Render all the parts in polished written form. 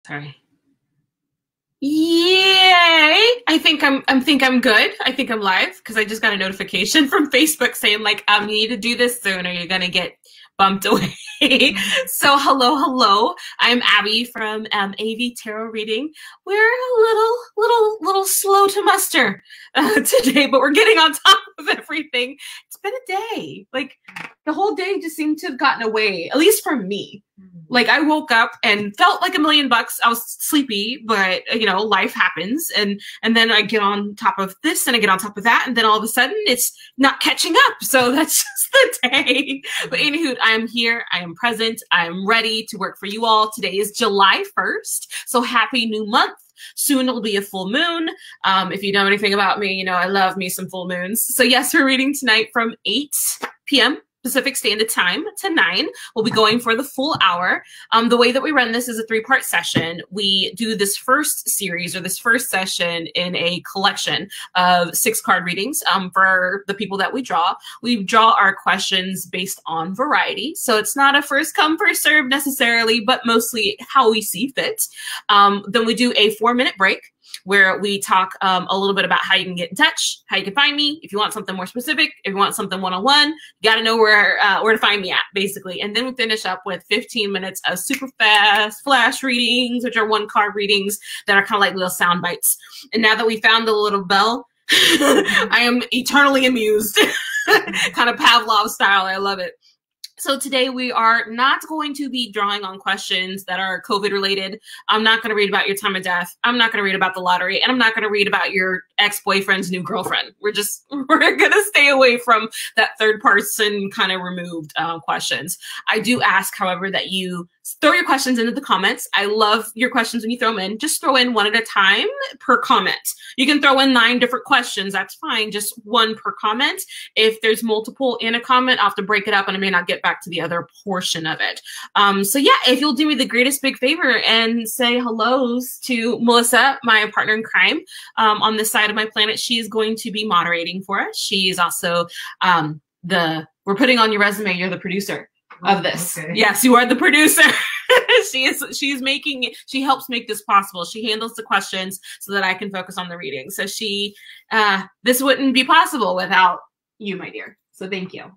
Sorry. Yay! I think I'm good. I think I'm live because I just got a notification from Facebook saying like, you need to do this soon or you're gonna get bumped away. So hello. I'm Abby from AV Tarot Reading. We're a little slow to muster today, but we're getting on top of everything. It's been a day. Like the whole day just seemed to have gotten away, at least for me. Like I woke up and felt like $1,000,000. I was sleepy, but you know, life happens. And then I get on top of this and I get on top of that. And then all of a sudden it's not catching up. So that's just the day. But anywho, I am here. I am present. I am ready to work for you all. Today is July 1st. So happy new month. Soon it'll be a full moon. If you know anything about me, you know, I love me some full moons. So yes, we're reading tonight from 8 p.m. Pacific Standard Time to 9. We'll be going for the full hour. The way that we run this is a 3-part session. We do this first series or this first session in a collection of 6 card readings for the people that we draw. We draw our questions based on variety. So it's not a first come, first serve necessarily, but mostly how we see fit. Then we do a 4-minute break, where we talk a little bit about how you can get in touch, how you can find me. If you want something more specific, if you want something one-on-one, you got to know where to find me at, basically. And then we finish up with 15 minutes of super fast flash readings, which are 1-card readings that are kind of like little sound bites. And now that we found the little bell, I am eternally amused, kind of Pavlov style. I love it. So today we are not going to be drawing on questions that are COVID related. I'm not going to read about your time of death. I'm not going to read about the lottery, and I'm not going to read about your ex-boyfriend's new girlfriend. We're going to stay away from that third person kind of removed questions. I do ask, however, that you throw your questions into the comments. I love your questions when you throw them in. Just throw in 1 at a time per comment. You can throw in 9 different questions. That's fine. Just 1 per comment. If there's multiple in a comment, I'll have to break it up and I may not get back to the other portion of it. So yeah, if you'll do me the greatest big favor and say hellos to Melissa, my partner in crime, on this side of my planet. She is going to be moderating for us. She's also we're putting on your resume, you're the producer of this. Okay. Yes, you are the producer. She helps make this possible. She handles the questions so that I can focus on the reading. So this wouldn't be possible without you, my dear. So thank you.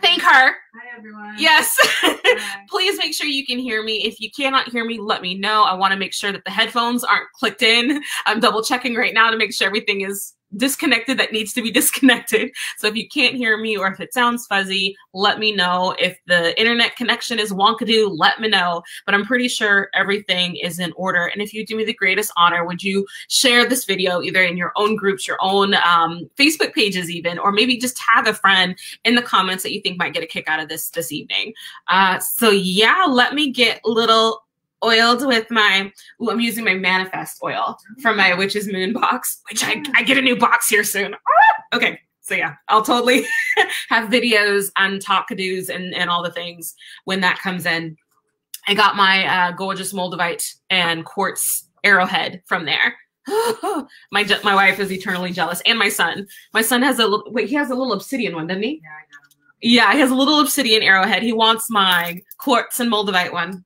Thank her. Hi, everyone. Yes. Hi. Please make sure you can hear me. If you cannot hear me, let me know. I want to make sure that the headphones aren't clicked in. I'm double checking right now to make sure everything is disconnected that needs to be disconnected. So if you can't hear me or if it sounds fuzzy, let me know. If the internet connection is wonkadoo, let me know. But I'm pretty sure everything is in order. And if you do me the greatest honor, would you share this video either in your own groups, your own Facebook pages even, or maybe just tag a friend in the comments that you think might get a kick out of this evening. So yeah, let me get a little oiled with I'm using my manifest oil from my Witch's Moon box, which I get a new box here soon. Okay, so yeah, I'll totally have videos on talkadoos and all the things when that comes in. I got my gorgeous Moldavite and quartz arrowhead from there. My wife is eternally jealous, and my son. My son has he has a little obsidian one, doesn't he? Yeah, I got him. Yeah, he has a little obsidian arrowhead. He wants my quartz and Moldavite one.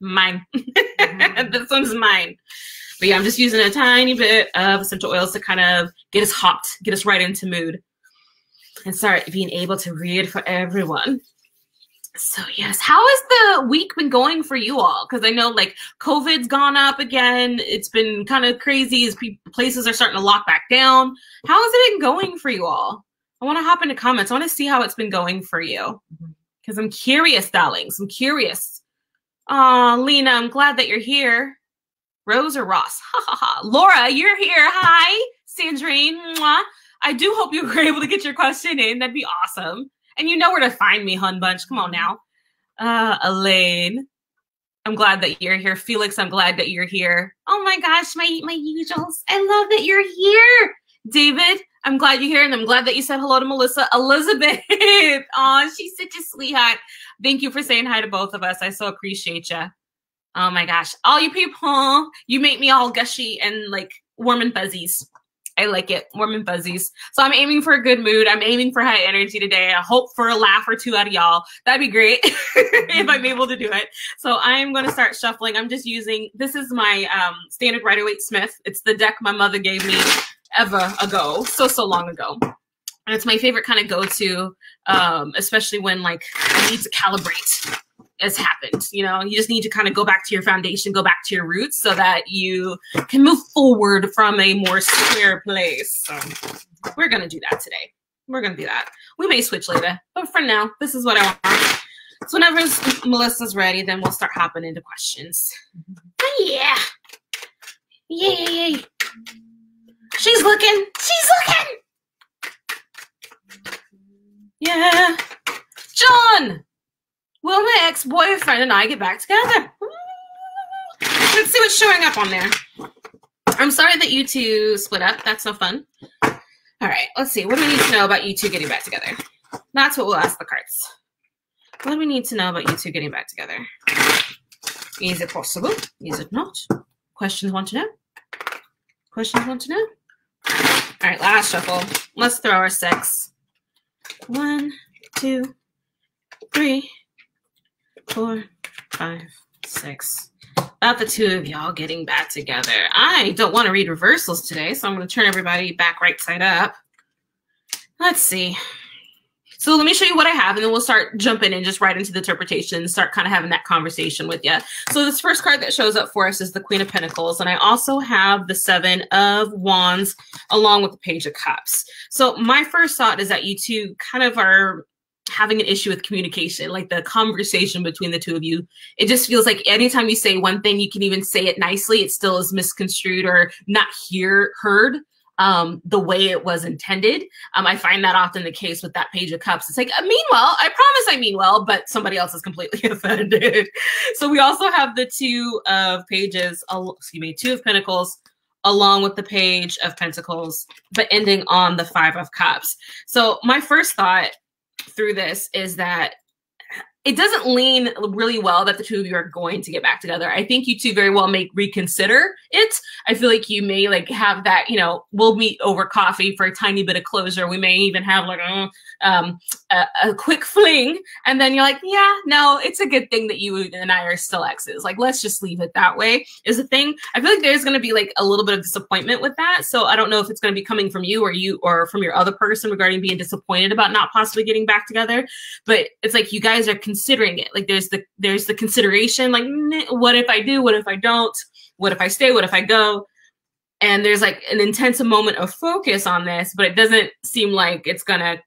Mine. This one's mine. But yeah, I'm just using a tiny bit of essential oils to kind of get us hopped, get us right into mood, and start being able to read for everyone. So yes, how has the week been going for you all? Because I know like COVID's gone up again. It's been kind of crazy as places are starting to lock back down. How has it been going for you all? I want to hop into comments. I want to see how it's been going for you. Because I'm curious, darlings. I'm curious. Oh, Lena, I'm glad that you're here. Rose or Ross? Ha ha ha. Laura, you're here. Hi. Sandrine. Mwah. I do hope you were able to get your question in. That'd be awesome. And you know where to find me, hun bunch. Come on now. Elaine, I'm glad that you're here. Felix, I'm glad that you're here. Oh my gosh, my usuals. I love that you're here. David, I'm glad you're here, and I'm glad that you said hello to Melissa. Elizabeth, oh, she's such a sweetheart. Thank you for saying hi to both of us. I so appreciate you. Oh my gosh, all you people, you make me all gushy and like warm and fuzzies. I like it. Warm and fuzzies. So I'm aiming for a good mood. I'm aiming for high energy today. I hope for a laugh or two out of y'all. That'd be great if I'm able to do it. So I'm going to start shuffling. I'm just using, this is my standard Rider-Waite Smith. It's the deck my mother gave me ever ago, so long ago. And it's my favorite kind of go-to, especially when like I need to calibrate has happened. You know, you just need to kind of go back to your foundation, go back to your roots so that you can move forward from a more square place. So we're going to do that today. We're going to do that. We may switch later, but for now, this is what I want. So whenever Melissa's ready, then we'll start hopping into questions. Oh, yeah. Yay. She's looking. She's looking. Yeah. John. Will my ex-boyfriend and I get back together? Let's see what's showing up on there. I'm sorry that you two split up. That's no fun. All right, let's see. What do we need to know about you two getting back together? That's what we'll ask the cards. What do we need to know about you two getting back together? Is it possible? Is it not? Questions want to know? Questions want to know? All right, last shuffle. Let's throw our 6. 1, 2, 3, 4, 5, 6. About the two of y'all getting back together. I don't want to read reversals today, so I'm going to turn everybody back right side up. Let's see. So let me show you what I have, and then we'll start jumping in just right into the interpretation and start kind of having that conversation with you. So this first card that shows up for us is the Queen of Pentacles, and I also have the 7 of Wands along with the Page of Cups. So my first thought is that you two kind of are having an issue with communication, like the conversation between the two of you. It just feels like anytime you say one thing, you can even say it nicely, it still is misconstrued or not heard the way it was intended. I find that often the case with that Page of Cups. It's like, I mean well, I promise I mean well, but somebody else is completely offended. So we also have the 2 of Pages, 2 of Pentacles, along with the Page of Pentacles, but ending on the 5 of Cups. So my first thought through this is that it doesn't lean really well that the two of you are going to get back together. I think you two very well may reconsider it. I feel like you may like have that, you know, we'll meet over coffee for a tiny bit of closure. We may even have like a quick fling. And then you're like, yeah, no, it's a good thing that you and I are still exes. Like, let's just leave it that way is the thing. I feel like there's going to be like a little bit of disappointment with that. So I don't know if it's going to be coming from you or from your other person regarding being disappointed about not possibly getting back together. But it's like you guys are considering it. Like there's the consideration, like, what if I do? What if I don't? What if I stay? What if I go? And there's like an intense moment of focus on this, but it doesn't seem like it's gonna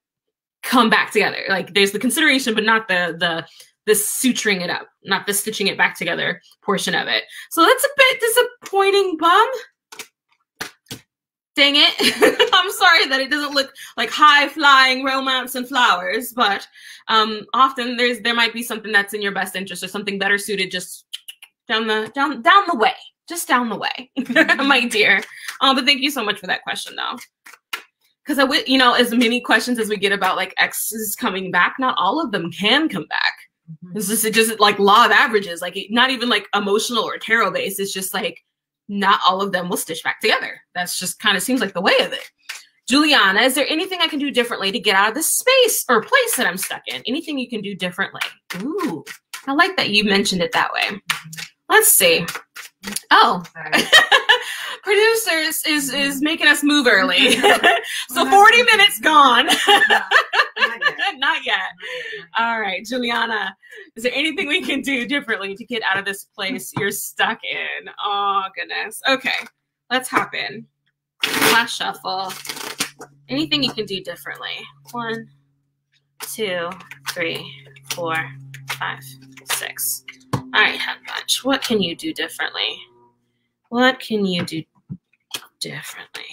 come back together. Like there's the consideration, but not the suturing it up, not the stitching it back together portion of it. So that's a bit disappointing, bum. Dang it. I'm sorry that it doesn't look like high-flying romance and flowers, but often there might be something that's in your best interest or something better suited just down the way. Just down the way, my dear. But thank you so much for that question, though. Because I would, you know, as many questions as we get about like exes coming back, not all of them can come back. It's just like law of averages, like not even like emotional or tarot based. It's just like not all of them will stitch back together. That's just kind of seems like the way of it. Juliana, is there anything I can do differently to get out of this space or place that I'm stuck in? Anything you can do differently? Ooh, I like that you mentioned it that way. Let's see. Oh, producers is making us move early. So 40 minutes gone. Not yet. All right, Juliana, is there anything we can do differently to get out of this place you're stuck in? Oh, goodness. Okay, let's hop in. Last shuffle. Anything you can do differently? 1, 2, 3, 4, 5, 6. All right, Head Bunch, what can you do differently? What can you do differently?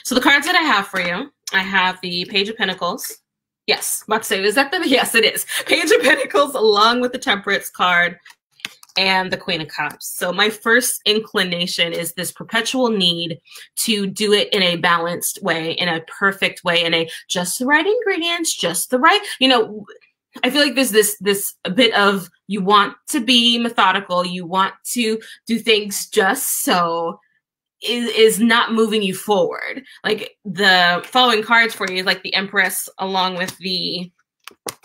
So the cards that I have for you, I have the Page of Pentacles. Yes, about to say, is that the, yes, it is. Page of Pentacles along with the Temperance card and the Queen of Cups. So my first inclination is this perpetual need to do it in a balanced way, in a perfect way, in a just the right ingredients, just the right, you know, I feel like there's this a bit of you want to be methodical, you want to do things just so, is not moving you forward. Like the following cards for you is like the Empress along with the,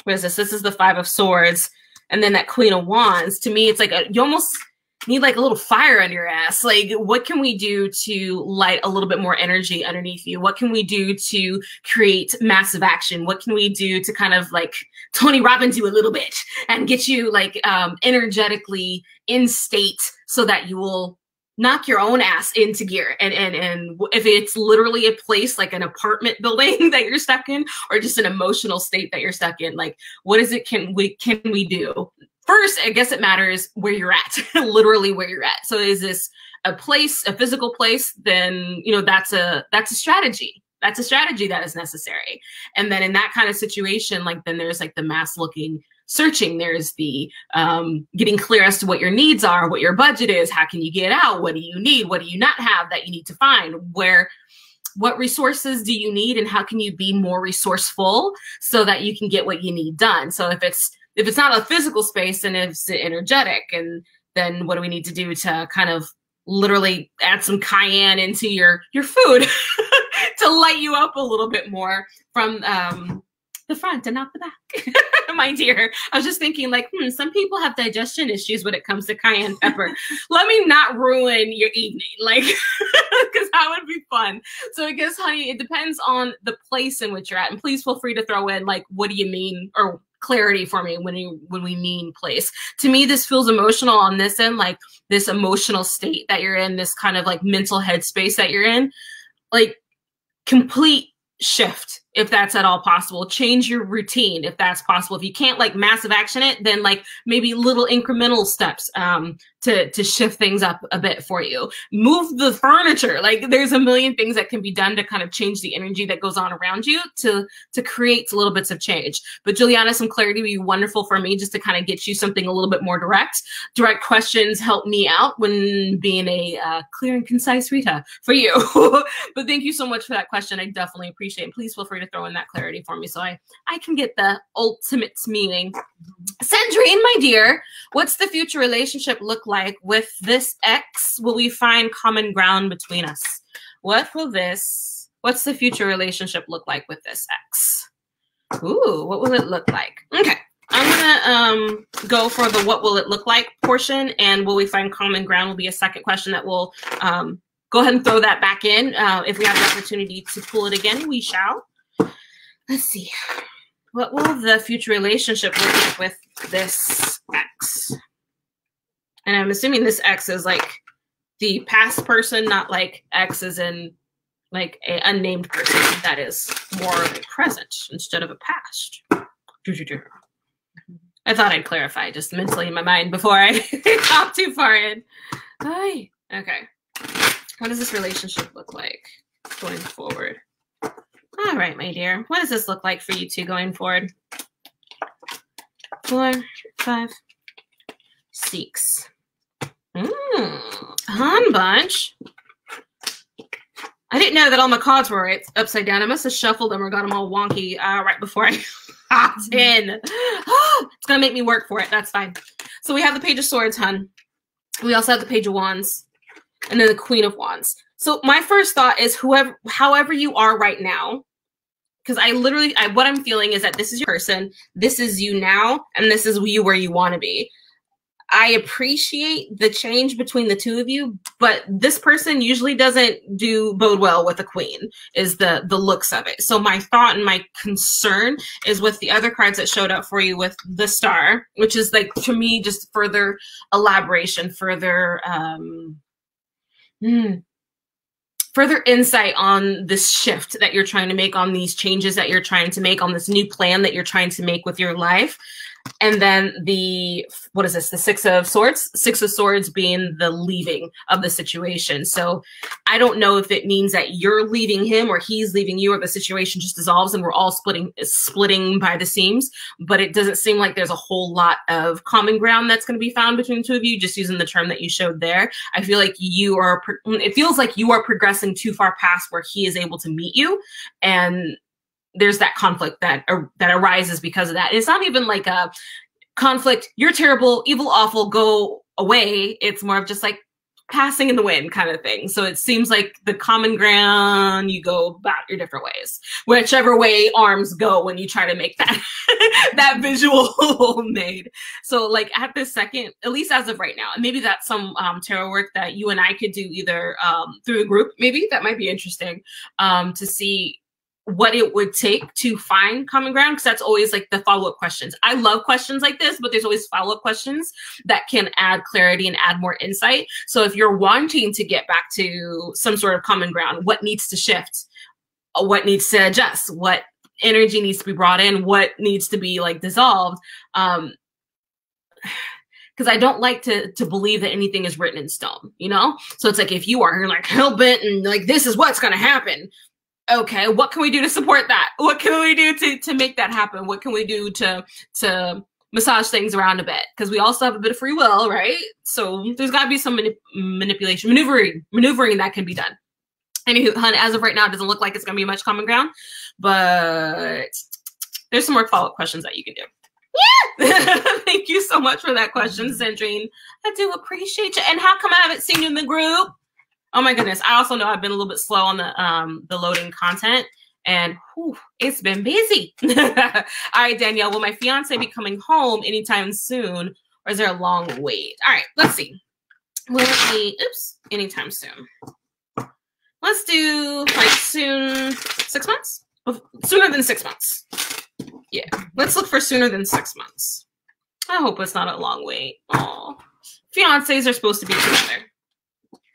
what is this? This is the Five of Swords. And then that Queen of Wands. To me, it's like you almost need like a little fire under your ass. Like, what can we do to light a little bit more energy underneath you? What can we do to create massive action? What can we do to kind of like Tony Robbins you a little bit and get you like energetically in state so that you will knock your own ass into gear. And if it's literally a place like an apartment building that you're stuck in, or just an emotional state that you're stuck in, like what is it can we do? First, I guess it matters where you're at, literally where you're at. So is this a place, a physical place? Then, you know, that's a strategy. That's a strategy that is necessary. And then in that kind of situation, like then there's like the mass looking searching. There's the getting clear as to what your needs are, what your budget is, how can you get out, what do you need, what do you not have that you need to find, what resources do you need, and how can you be more resourceful so that you can get what you need done. So if it's not a physical space and it's energetic, and then what do we need to do to kind of literally add some cayenne into your food to light you up a little bit more from the front and not the back. My dear, I was just thinking like, some people have digestion issues when it comes to cayenne pepper. Let me not ruin your evening, like, because that would be fun. So I guess, honey, it depends on the place in which you're at. And please feel free to throw in like, what do you mean, or clarity for me when we mean place. To me, this feels emotional on this end, like this emotional state that you're in, this kind of like mental headspace that you're in, like complete shift if that's at all possible. Change your routine if that's possible. If you can't like massive action it, then like maybe little incremental steps to shift things up a bit for you. Move the furniture. Like there's a million things that can be done to kind of change the energy that goes on around you to create little bits of change. But Juliana, some clarity would be wonderful for me just to kind of get you something a little bit more direct. Direct questions help me out when being a clear and concise Rita for you. But thank you so much for that question. I definitely appreciate it. Please feel free to throw in that clarity for me so I can get the ultimate meaning. Sandrine, my dear, what's the future relationship look like with this ex? Will we find common ground between us? What's the future relationship look like with this ex? Ooh, what will it look like? Okay, I'm gonna go for the what will it look like portion, and will we find common ground will be a second question that will go ahead and throw that back in. If we have the opportunity to pull it again, we shall. Let's see. What will the future relationship look like with this ex? And I'm assuming this ex is like the past person, not like ex as in like an unnamed person that is more of a present instead of a past. I thought I'd clarify just mentally in my mind before I hop too far in. Hi. Okay. What does this relationship look like going forward? All right, my dear. What does this look like for you two going forward? 4, 5, 6. Hun bunch. I didn't know that all my cards were upside down. I must have shuffled them or got them all wonky right before I hopped in. It's going to make me work for it. That's fine. So we have the Page of Swords, hun. We also have the Page of Wands. And then the Queen of Wands. So my first thought is however you are right now, because what I'm feeling is that this is your person, this is you now, and this is you where you want to be. I appreciate the change between the two of you, but this person usually doesn't bode well with a queen, is the looks of it. So my thought and my concern is with the other cards that showed up for you with the Star, which is like, to me, just further elaboration, further further insight on this shift that you're trying to make, on these changes that you're trying to make, on this new plan that you're trying to make with your life. And then what is this? The Six of Swords? Six of Swords being the leaving of the situation. So I don't know if it means that you're leaving him or he's leaving you, or the situation just dissolves and we're all splitting by the seams. But it doesn't seem like there's a whole lot of common ground that's going to be found between the two of you, just using the term that you showed there. I feel like it feels like you are progressing too far past where he is able to meet you. And there's that conflict that arises because of that. It's not even like a conflict, you're terrible, evil, awful, go away. It's more of just like, passing in the wind kind of thing. So it seems like the common ground, you go about your different ways, whichever way arms go when you try to make that that visual made. So like at this second, at least as of right now, and maybe that's some tarot work that you and I could do either through the group, maybe that might be interesting to see what it would take to find common ground, because that's always like the follow-up questions. I love questions like this, but there's always follow-up questions that can add clarity and add more insight. So if you're wanting to get back to some sort of common ground, what needs to shift? What needs to adjust? What energy needs to be brought in? What needs to be like dissolved? Because I don't like to believe that anything is written in stone, you know? So it's like, if you're like hell-bent and like, this is what's going to happen. Okay, what can we do to support that? What can we do to make that happen? What can we do to massage things around a bit? Because we also have a bit of free will, right? So there's got to be some manipulation, maneuvering that can be done. Anywho, hun, as of right now, it doesn't look like it's going to be much common ground, but there's some more follow-up questions that you can do. Yeah! Thank you so much for that question, Sandrine. I do appreciate you. And how come I haven't seen you in the group? Oh my goodness. I also know I've been a little bit slow on the loading content, and whew, it's been busy. All right, Danielle, will my fiance be coming home anytime soon, or is there a long wait? All right, let's see. Will it be, anytime soon? Let's do like soon, 6 months? Sooner than 6 months. Yeah, let's look for sooner than 6 months. I hope it's not a long wait. Oh, fiancés are supposed to be together.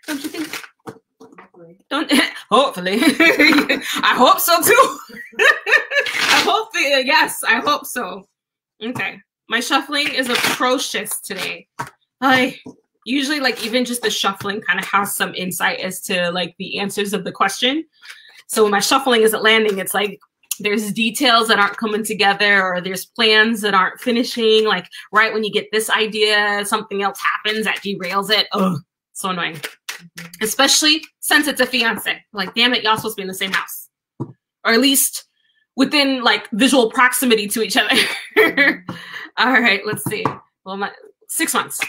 Don't you think? Don't hopefully. I hope so too. Yes, I hope so. Okay. My shuffling is atrocious today. I usually like even just the shuffling kind of has some insight as to like the answers of the question. So when my shuffling isn't landing, it's like there's details that aren't coming together, or there's plans that aren't finishing. Like right when you get this idea, something else happens that derails it. Oh, so annoying. Especially since it's a fiance. Like, damn it, y'all supposed to be in the same house. Or at least within, like, visual proximity to each other. All right, let's see. Well, 6 months.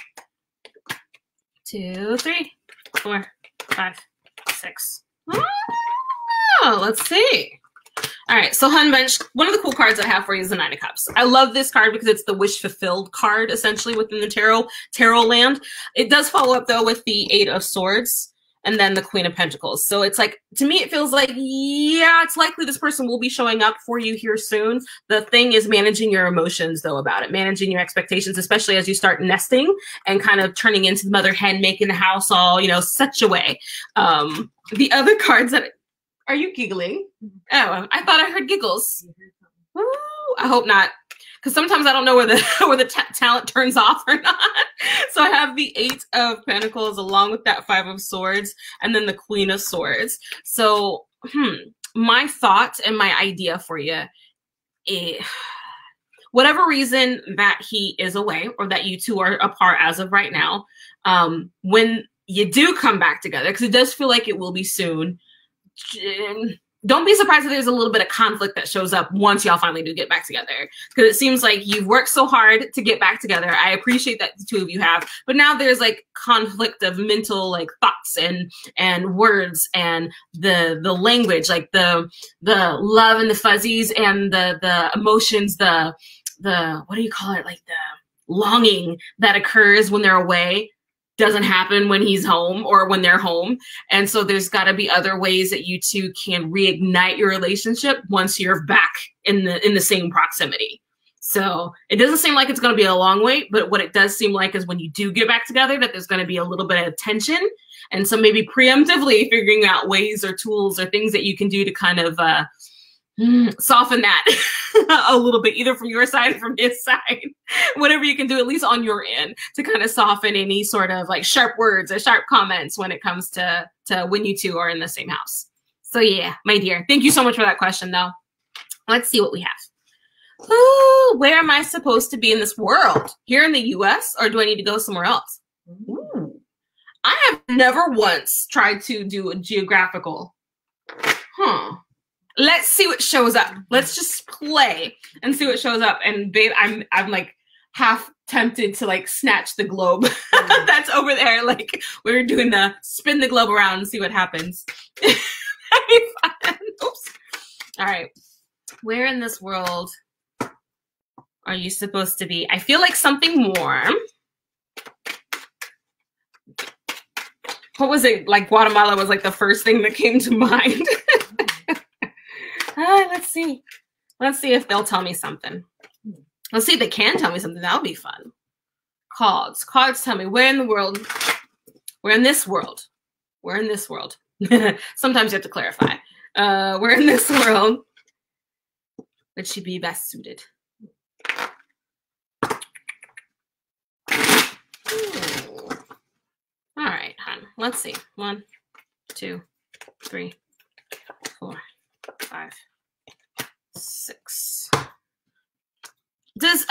2, 3, 4, 5, 6. Oh, let's see. All right, so Hun Bench, one of the cool cards I have for you is the Nine of Cups. I love this card because it's the wish fulfilled card, essentially, within the tarot land. It does follow up, though, with the Eight of Swords and then the Queen of Pentacles. So it's like, to me, it feels like, yeah, it's likely this person will be showing up for you here soon. The thing is managing your emotions, though, about it, managing your expectations, especially as you start nesting and kind of turning into the mother hen, making the house all, you know, such a way. The other cards that... Are you giggling? Oh, I thought I heard giggles. Ooh, I hope not, because sometimes I don't know where the talent turns off or not. So I have the Eight of Pentacles along with that Five of Swords and then the Queen of Swords. So my thought and my idea for you is, whatever reason that he is away or that you two are apart as of right now, when you do come back together, because it does feel like it will be soon, don't be surprised if there's a little bit of conflict that shows up once y'all finally do get back together, because it seems like you've worked so hard to get back together. I appreciate that the two of you have, but now there's like conflict of mental like thoughts and words and the language, like the love and the fuzzies and the emotions, the what do you call it, like the longing that occurs when they're away doesn't happen when he's home or when they're home. And so there's got to be other ways that you two can reignite your relationship once you're back in the same proximity. So it doesn't seem like it's going to be a long wait, but what it does seem like is when you do get back together, that there's going to be a little bit of tension. And so maybe preemptively figuring out ways or tools or things that you can do to kind of soften that a little bit, either from your side or from his side, whatever you can do, at least on your end, to kind of soften any sort of like sharp words or sharp comments when it comes to when you two are in the same house. So yeah, my dear, thank you so much for that question though. Let's see what we have. Ooh, where am I supposed to be in this world? Here in the US, or do I need to go somewhere else? Ooh. I have never once tried to do a geographical. Let's see what shows up. Let's just play and see what shows up. And babe, I'm like half tempted to like snatch the globe that's over there. Like we were doing the spin the globe around and see what happens. That'd be fun. Oops. All right. Where in this world are you supposed to be? I feel like something warm. What was it? Like Guatemala was like the first thing that came to mind. Let's see. Let's see if they'll tell me something. Let's see if they can tell me something. That'll be fun. Cards. Cards tell me where in the world. We're in this world. We're in this world. Sometimes you have to clarify. We're in this world. Would she be best suited? Ooh. All right, hon. Let's see. 1, 2, 3, 4, 5, 6. Does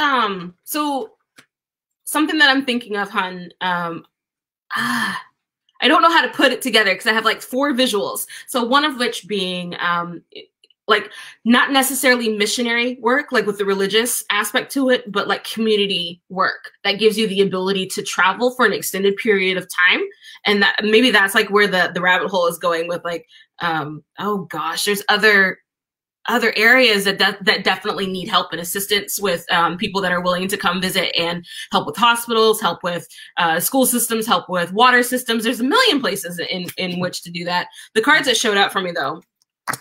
so something that I'm thinking of, hon. I don't know how to put it together because I have like 4 visuals. So one of which being like not necessarily missionary work, like with the religious aspect to it, but like community work that gives you the ability to travel for an extended period of time. And that maybe that's like where the rabbit hole is going with like, oh gosh, there's other areas that definitely need help and assistance with people that are willing to come visit and help with hospitals, help with school systems, help with water systems. There's a million places in which to do that. The cards that showed up for me though,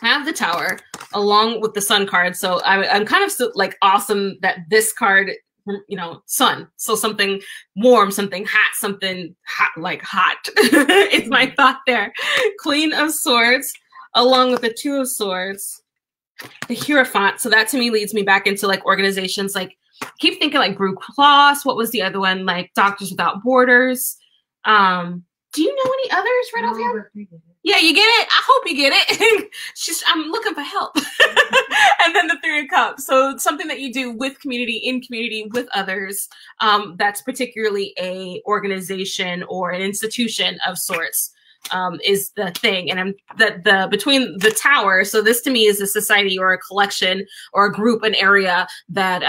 I have the Tower along with the Sun card. So I'm kind of like awesome that this card, you know, Sun. So something warm, something hot, something hot, like hot is my thought there. Queen of Swords along with the 2 of Swords. The Hierophant. So that to me leads me back into like organizations like keep thinking like Blue Cross. What was the other one? Like Doctors Without Borders. Do you know any others right off here? Yeah, you get it? I hope you get it. I'm looking for help. And then the 3 of Cups. So something that you do with community, in community, with others. That's particularly a organization or an institution of sorts. Is the thing. And the between the Tower, so this to me is a society or a collection or a group, an area that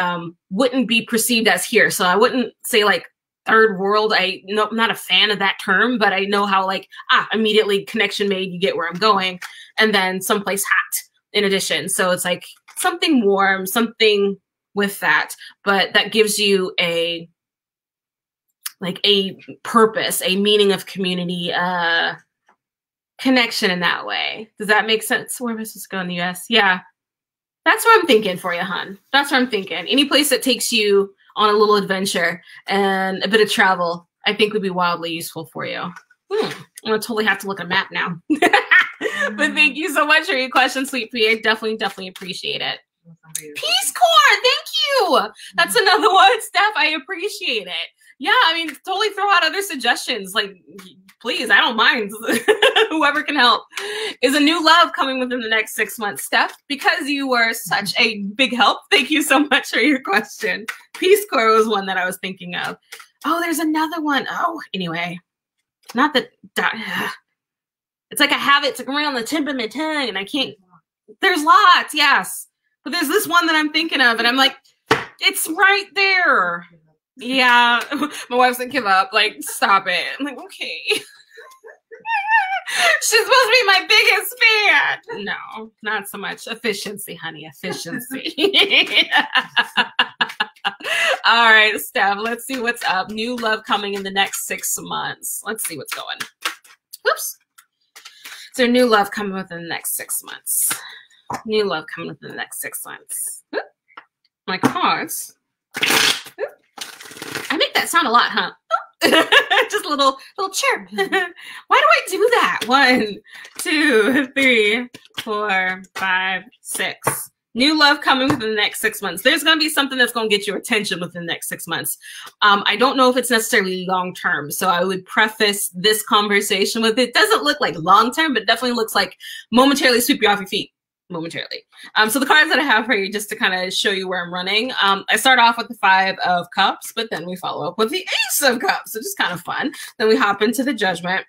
wouldn't be perceived as here. So I wouldn't say like third world. I'm not a fan of that term, but I know how like immediately connection made, you get where I'm going. And then someplace hot in addition. So it's like something warm, something with that, but that gives you a purpose, a meaning of community, connection in that way. Does that make sense? Where am I supposed to go in the US? Yeah. That's what I'm thinking for you, hon. That's what I'm thinking. Any place that takes you on a little adventure and a bit of travel, I think would be wildly useful for you. I'm gonna totally have to look at a map now. But thank you so much for your question, Sweet Pea. I definitely appreciate it. Peace Corps, thank you. That's another one, Steph. I appreciate it. Yeah, I mean, totally throw out other suggestions. Like, please, I don't mind. Whoever can help. Is a new love coming within the next 6 months, Steph? Because you were such a big help. Thank you so much for your question. Peace Corps was one that I was thinking of. Oh, there's another one. Oh, anyway. Not that. It's like I have it. It's like around the tip of my tongue, and I can't. There's lots, yes. But there's this one that I'm thinking of, and I'm like, it's right there. Yeah, my wife's like, give up. Like, stop it. I'm like, okay. She's supposed to be my biggest fan. No, not so much. Efficiency, honey. Efficiency. All right, Steph, let's see what's up. New love coming in the next 6 months. Let's see what's going. Whoops. So new love coming within the next 6 months. New love coming within the next 6 months. Oop. My cards. Oop. I make that sound a lot, huh? Just a little chirp. Why do I do that? 1, 2, 3, 4, 5, 6. New love coming within the next 6 months. There's going to be something that's going to get your attention within the next 6 months. I don't know if it's necessarily long term. So I would preface this conversation with it doesn't look like long term, but it definitely looks like momentarily sweep you off your feet. Momentarily. So the cards that I have for you, just to kind of show you where I'm running, I start off with the 5 of Cups, but then we follow up with the Ace of Cups, so just kind of fun. Then we hop into the Judgment,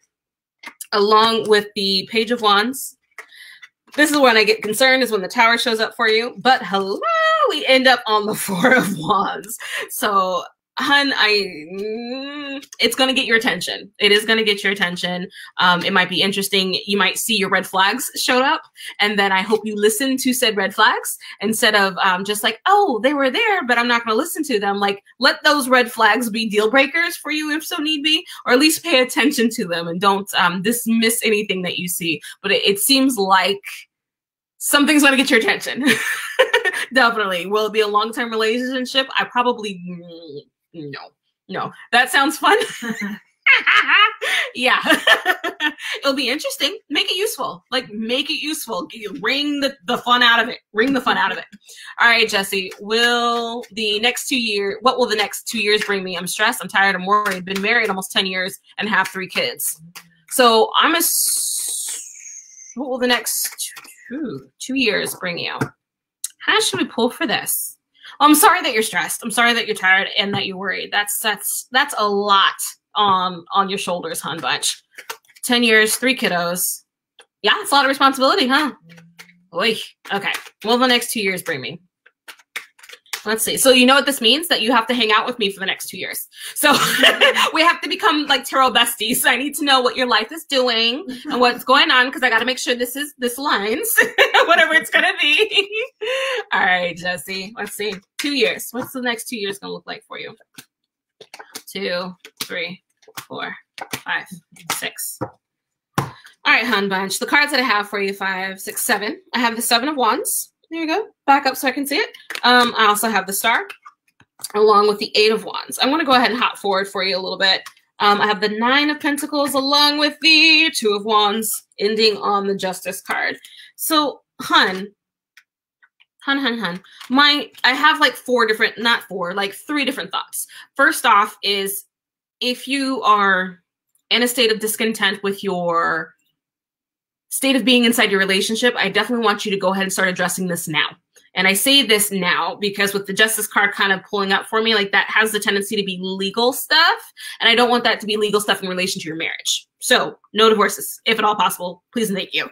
along with the Page of Wands. This is when I get concerned, is when the Tower shows up for you. But hello, we end up on the 4 of Wands. So Hun, it's going to get your attention. It is going to get your attention. It might be interesting. You might see your red flags showed up, and then I hope you listen to said red flags instead of just like, oh, they were there, but I'm not going to listen to them. Like, let those red flags be deal breakers for you if so need be, or at least pay attention to them and don't dismiss anything that you see. But it seems like something's going to get your attention. Definitely. Will it be a long-term relationship? I probably... No. That sounds fun. Yeah. It'll be interesting. Make it useful. Like, make it useful. Wring the fun out of it. Wring the fun out of it. All right, Jesse. What will the next 2 years bring me? I'm stressed. I'm tired. I'm worried. Been married almost 10 years and have 3 kids. So what will the next 2 years bring you? How should we pull for this? I'm sorry that you're stressed. I'm sorry that you're tired and that you're worried. That's a lot on your shoulders, hun bunch. 10 years, 3 kiddos. Yeah, it's a lot of responsibility, huh? Oy. Okay. What will the next 2 years bring me? Let's see. So you know what this means? That you have to hang out with me for the next 2 years. So we have to become like tarot besties. I need to know what your life is doing and what's going on because I got to make sure this aligns, whatever it's going to be. All right, Jesse. Let's see. 2 years. What's the next 2 years going to look like for you? 2, 3, 4, 5, 6. All right, hun bunch. The cards that I have for you, 5, 6, 7. I have the 7 of Wands. There you go. Back up so I can see it. I also have the Star along with the 8 of Wands. I'm going to go ahead and hop forward for you a little bit. I have the 9 of Pentacles along with the 2 of Wands ending on the Justice card. So, hun. I have like 3 different thoughts. First off is if you are in a state of discontent with your state of being inside your relationship, I definitely want you to go ahead and start addressing this now. And I say this now because with the Justice card kind of pulling up for me, like that has the tendency to be legal stuff. And I don't want that to be legal stuff in relation to your marriage. So no divorces, if at all possible, please and thank you.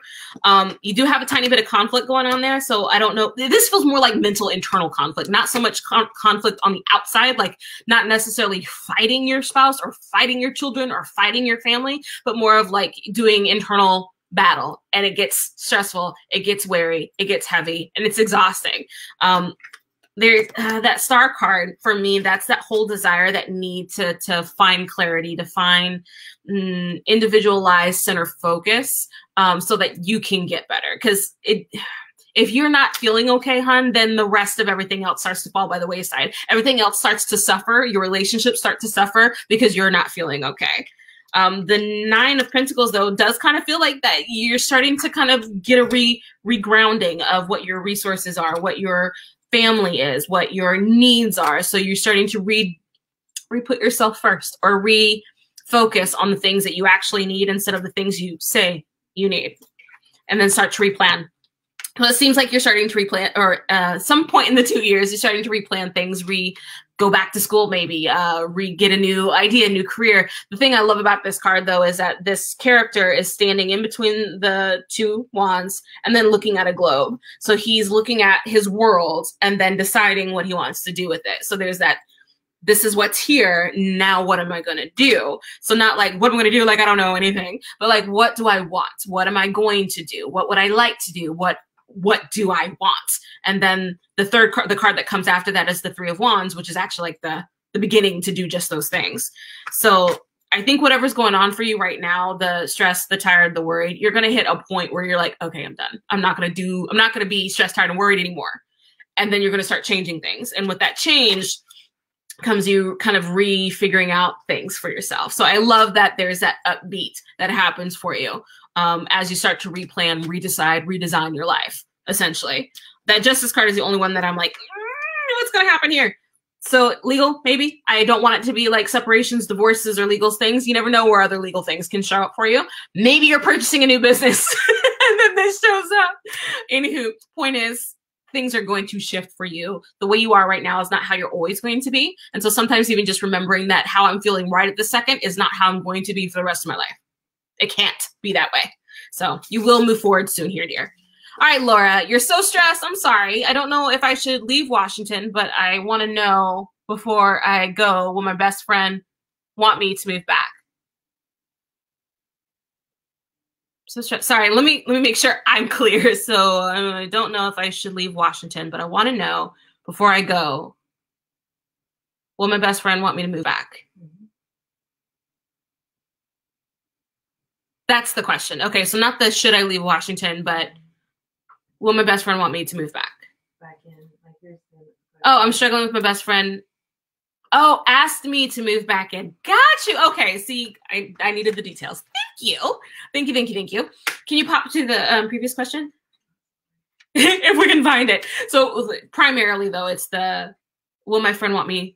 You do have a tiny bit of conflict going on there. So I don't know. This feels more like mental internal conflict, not so much conflict on the outside, like not necessarily fighting your spouse or fighting your children or fighting your family, but more of like doing internal battle, and it gets stressful, it gets weary, it gets heavy, and it's exhausting. There's that Star card for me. That's that whole desire, that need to find clarity, to find individualized center focus, so that you can get better. Because if you're not feeling okay, hun, then the rest of everything else starts to fall by the wayside. Everything else starts to suffer. Your relationships start to suffer because you're not feeling okay. The 9 of Pentacles, though, does kind of feel like that you're starting to kind of get a regrounding of what your resources are, what your family is, what your needs are. So you're starting to re-put yourself first, or refocus on the things that you actually need instead of the things you say you need, and then start to replan. Well, it seems like you're starting to replan, or some point in the 2 years, you're starting to replan things, go back to school, maybe, get a new idea, new career. The thing I love about this card, though, is that this character is standing in between the 2 wands and then looking at a globe. So he's looking at his world and then deciding what he wants to do with it. So there's that, this is what's here, now what am I going to do? So not like, what am I going to do? Like, I don't know anything, but like, what do I want? What am I going to do? What would I like to do? What do I want? And then the third card, the card that comes after that, is the 3 of Wands, which is actually like the beginning to do just those things. So I think whatever's going on for you right now, the stress, the tired, the worried, you're going to hit a point where you're like, okay, I'm done. I'm not going to be stressed, tired, and worried anymore. And then you're going to start changing things. And with that change comes you kind of refiguring out things for yourself. So I love that there's that upbeat that happens for you as you start to replan, redecide, redesign your life, essentially. That Justice card is the only one that I'm like, what's going to happen here? So legal, maybe. I don't want it to be like separations, divorces, or legal things. You never know where other legal things can show up for you. Maybe you're purchasing a new business and then this shows up. Anywho, point is, things are going to shift for you. The way you are right now is not how you're always going to be. And so sometimes even just remembering that how I'm feeling right at this second is not how I'm going to be for the rest of my life. It can't be that way. So you will move forward soon here, dear. All right, Laura, you're so stressed. I'm sorry. I don't know if I should leave Washington, but I want to know before I go, will my best friend want me to move back? So sorry, let me make sure I'm clear. So I don't know if I should leave Washington, but I want to know before I go, will my best friend want me to move back? That's the question. Okay, so not the should I leave Washington, but will my best friend want me to move back? Back in, like here's the Oh, I'm struggling with my best friend. Oh, asked me to move back in. Got you. Okay, see, I needed the details. Thank you. Thank you, thank you, thank you. Can you pop to the previous question? If we can find it. So primarily, though, it's the, will my friend want me?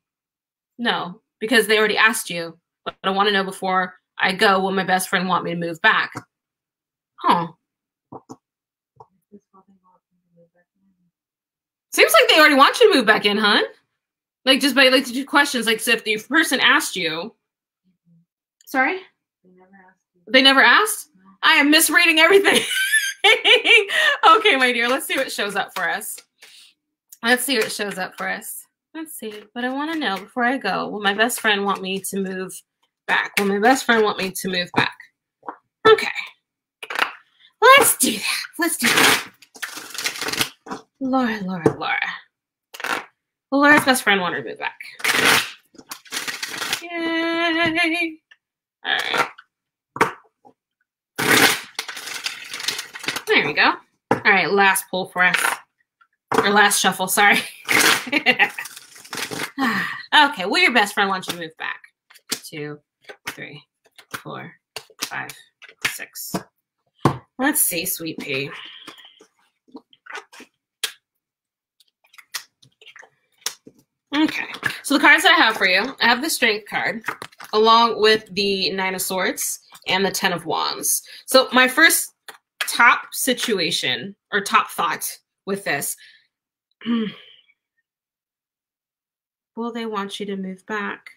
No, because they already asked you. But I want to know before I go, will my best friend want me to move back? Huh. Seems like they already want you to move back in, huh? Like, just by, like, the two questions. Like, so if the person asked you... Sorry? They never asked you. They never asked? No. I am misreading everything. Okay, my dear, let's see what shows up for us. Let's see what shows up for us. Let's see. But I want to know before I go, will my best friend want me to move back? Will my best friend want me to move back? Okay. Let's do that. Let's do that. Laura. Well, Laura's best friend wanted to move back. Yay. All right. There we go. All right, last pull for us. Or last shuffle, sorry. Okay, will your best friend want you to move back? 2, 3, 4, 5, 6. Let's see, sweet pea. Okay, so the cards that I have for you, I have the Strength card, along with the 9 of Swords and the 10 of Wands. So my first top situation, or top thought with this, will they want you to move back?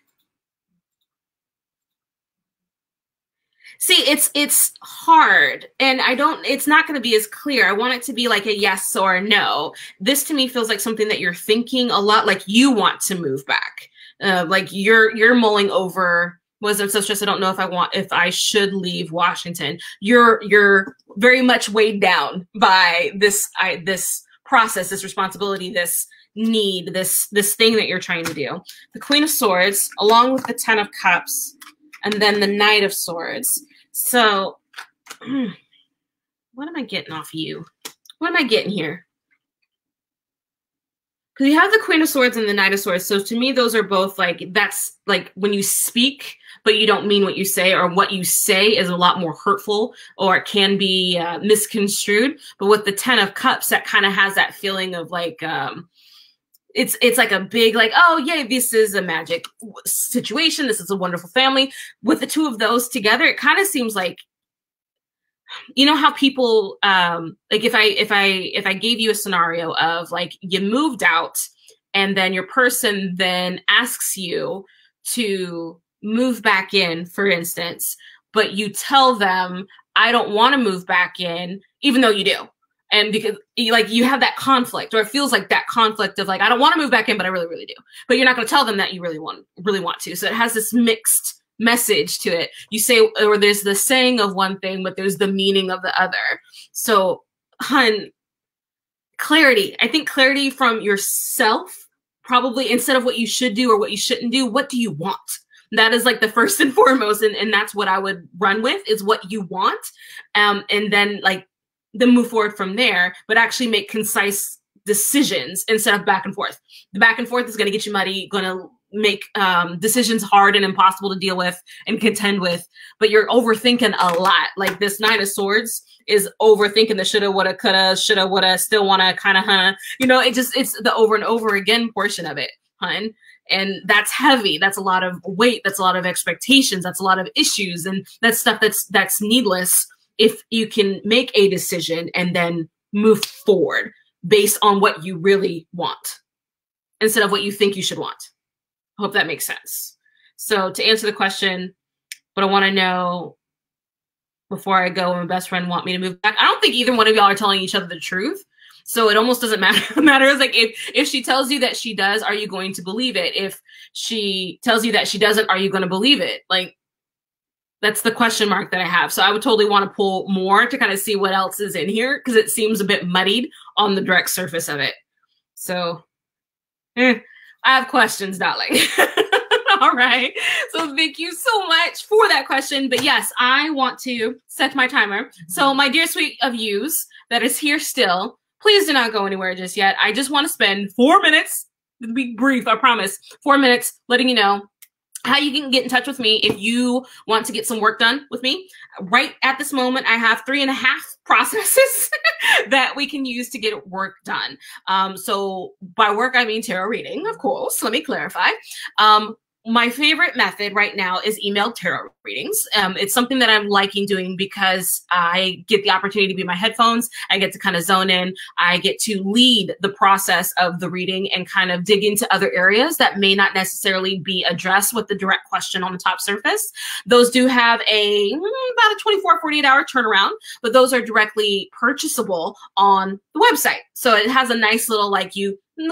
See, it's hard, and it's not going to be as clear. I want it to be like a yes or a no. This to me feels like something that you're thinking a lot, like you want to move back. Like you're mulling over, was I'm so stressed I don't know if I should leave Washington. You're very much weighed down by this process, this responsibility, this need, this thing that you're trying to do. The Queen of Swords, along with the 10 of Cups, and then the Knight of Swords. So, what am I getting off you? What am I getting here? Because you have the Queen of Swords and the Knight of Swords. So to me, those are both like, that's like when you speak, but you don't mean what you say, or what you say is a lot more hurtful, or it can be misconstrued. But with the 10 of Cups, that kind of has that feeling of like, it's like a big, like, oh yeah, this is a magic situation. This is a wonderful family. With the two of those together, it kind of seems like, you know how people, like if I gave you a scenario of like you moved out and then your person then asks you to move back in, for instance, but you tell them, I don't want to move back in, even though you do. And because you have that conflict, or it feels like that conflict of like, I don't want to move back in, but I really, really do. But you're not going to tell them that you really want to. So it has this mixed message to it. You say, or there's the saying of one thing, but there's the meaning of the other. So, hun, clarity. I think clarity from yourself, probably, instead of what you should do or what you shouldn't do, what do you want? That is like the first and foremost. And that's what I would run with, is what you want. And then then move forward from there, but actually make concise decisions instead of back and forth. The back and forth is going to get you muddy, going to make decisions hard and impossible to deal with and contend with, but you're overthinking a lot. Like this 9 of Swords is overthinking the shoulda, woulda, coulda, shoulda, woulda, still wanna, kinda, it's the over and over again portion of it, hun. And that's heavy. That's a lot of weight. That's a lot of expectations. That's a lot of issues. And that's stuff that's needless if you can make a decision and then move forward based on what you really want instead of what you think you should want. I hope that makes sense. So to answer the question, but I want to know before I go, my best friend want me to move back. I don't think either one of y'all are telling each other the truth. So it almost doesn't matter. It matters like if she tells you that she does, are you going to believe it? If she tells you that she doesn't, are you going to believe it? Like, that's the question mark that I have. So I would totally want to pull more to kind of see what else is in here, because it seems a bit muddied on the direct surface of it. So I have questions, darling. All right. So thank you so much for that question. But yes, I want to set my timer. So my dear suite of yous that is here still, please do not go anywhere just yet. I just want to spend 4 minutes, to be brief, I promise, 4 minutes letting you know how you can get in touch with me if you want to get some work done with me. Right at this moment, I have 3.5 processes that we can use to get work done. So by work, I mean tarot reading, of course. Let me clarify. My favorite method right now is emailed tarot readings. It's something that I'm liking doing because I get the opportunity to be in my headphones. I get to kind of zone in. I get to lead the process of the reading and kind of dig into other areas that may not necessarily be addressed with the direct question on the top surface. Those do have about a 24, 48 hour turnaround, but those are directly purchasable on the website. So it has a nice little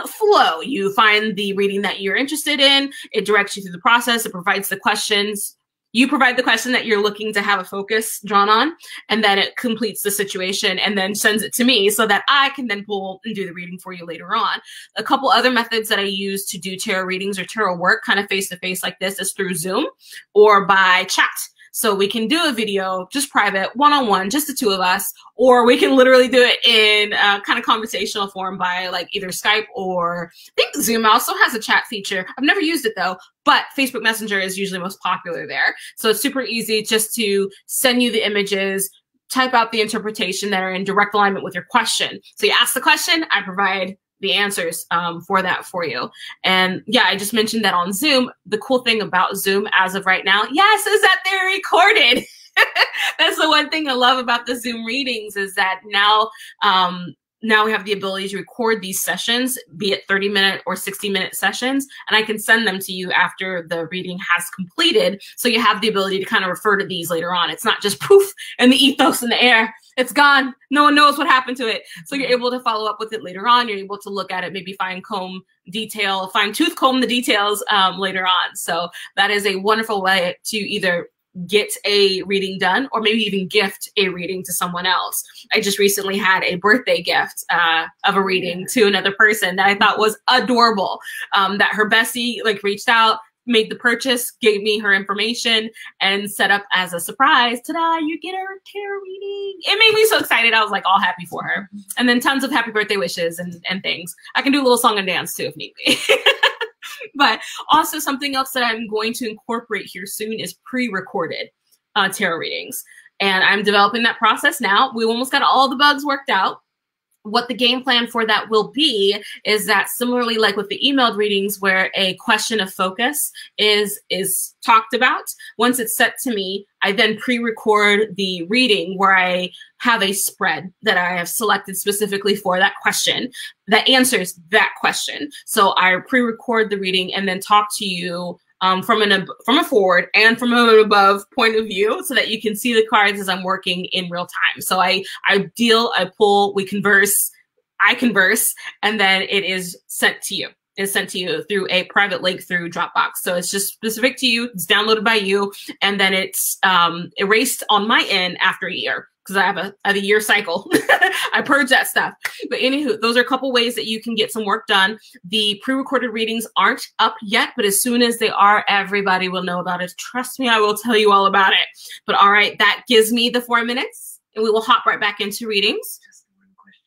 flow. You find the reading that you're interested in. It directs you through the process. It provides the questions. You provide the question that you're looking to have a focus drawn on, and then it completes the situation and then sends it to me so that I can then pull and do the reading for you later on. A couple other methods that I use to do tarot readings or tarot work kind of face-to-face like this is through Zoom or by chat. So we can do a video, just private, one-on-one, just the two of us, or we can literally do it in a kind of conversational form by like either Skype or I think Zoom also has a chat feature. I've never used it though, but Facebook Messenger is usually most popular there. So it's super easy just to send you the images, type out the interpretation that are in direct alignment with your question. So you ask the question, I provide the answers for that for you. And yeah, I just mentioned that on Zoom. The cool thing about Zoom as of right now, yes, is that they're recorded. That's the one thing I love about the Zoom readings is that now we have the ability to record these sessions, be it 30-minute or 60-minute sessions, and I can send them to you after the reading has completed. So you have the ability to kind of refer to these later on. It's not just poof in the ethos in the air. It's gone. No one knows what happened to it. So you're able to follow up with it later on. You're able to look at it, maybe fine tooth comb the details later on. So that is a wonderful way to either get a reading done or maybe even gift a reading to someone else. I just recently had a birthday gift of a reading to another person that I thought was adorable. That her bestie reached out, made the purchase, gave me her information, and set up as a surprise. Ta-da, you get her tarot reading. It made me so excited. I was like all happy for her. And then tons of happy birthday wishes and things. I can do a little song and dance too if need be. But also something else that I'm going to incorporate here soon is pre-recorded tarot readings. And I'm developing that process now. We almost got all the bugs worked out. What the game plan for that will be is that similarly like with the emailed readings where a question of focus is talked about, once it's set to me, I then pre-record the reading where I have a spread that I have selected specifically for that question that answers that question. So I pre-record the reading and then talk to you from a forward and from an above point of view so that you can see the cards as I'm working in real time. So I deal, I pull, we converse, I converse, and then it is sent to you. It's sent to you through a private link through Dropbox. So it's just specific to you, it's downloaded by you, and then it's erased on my end after a year. Because I have a year cycle. I purge that stuff. But anywho, those are a couple ways that you can get some work done. The pre-recorded readings aren't up yet, but as soon as they are, everybody will know about it. Trust me, I will tell you all about it. But all right, that gives me the 4 minutes, and we will hop right back into readings. Just one question.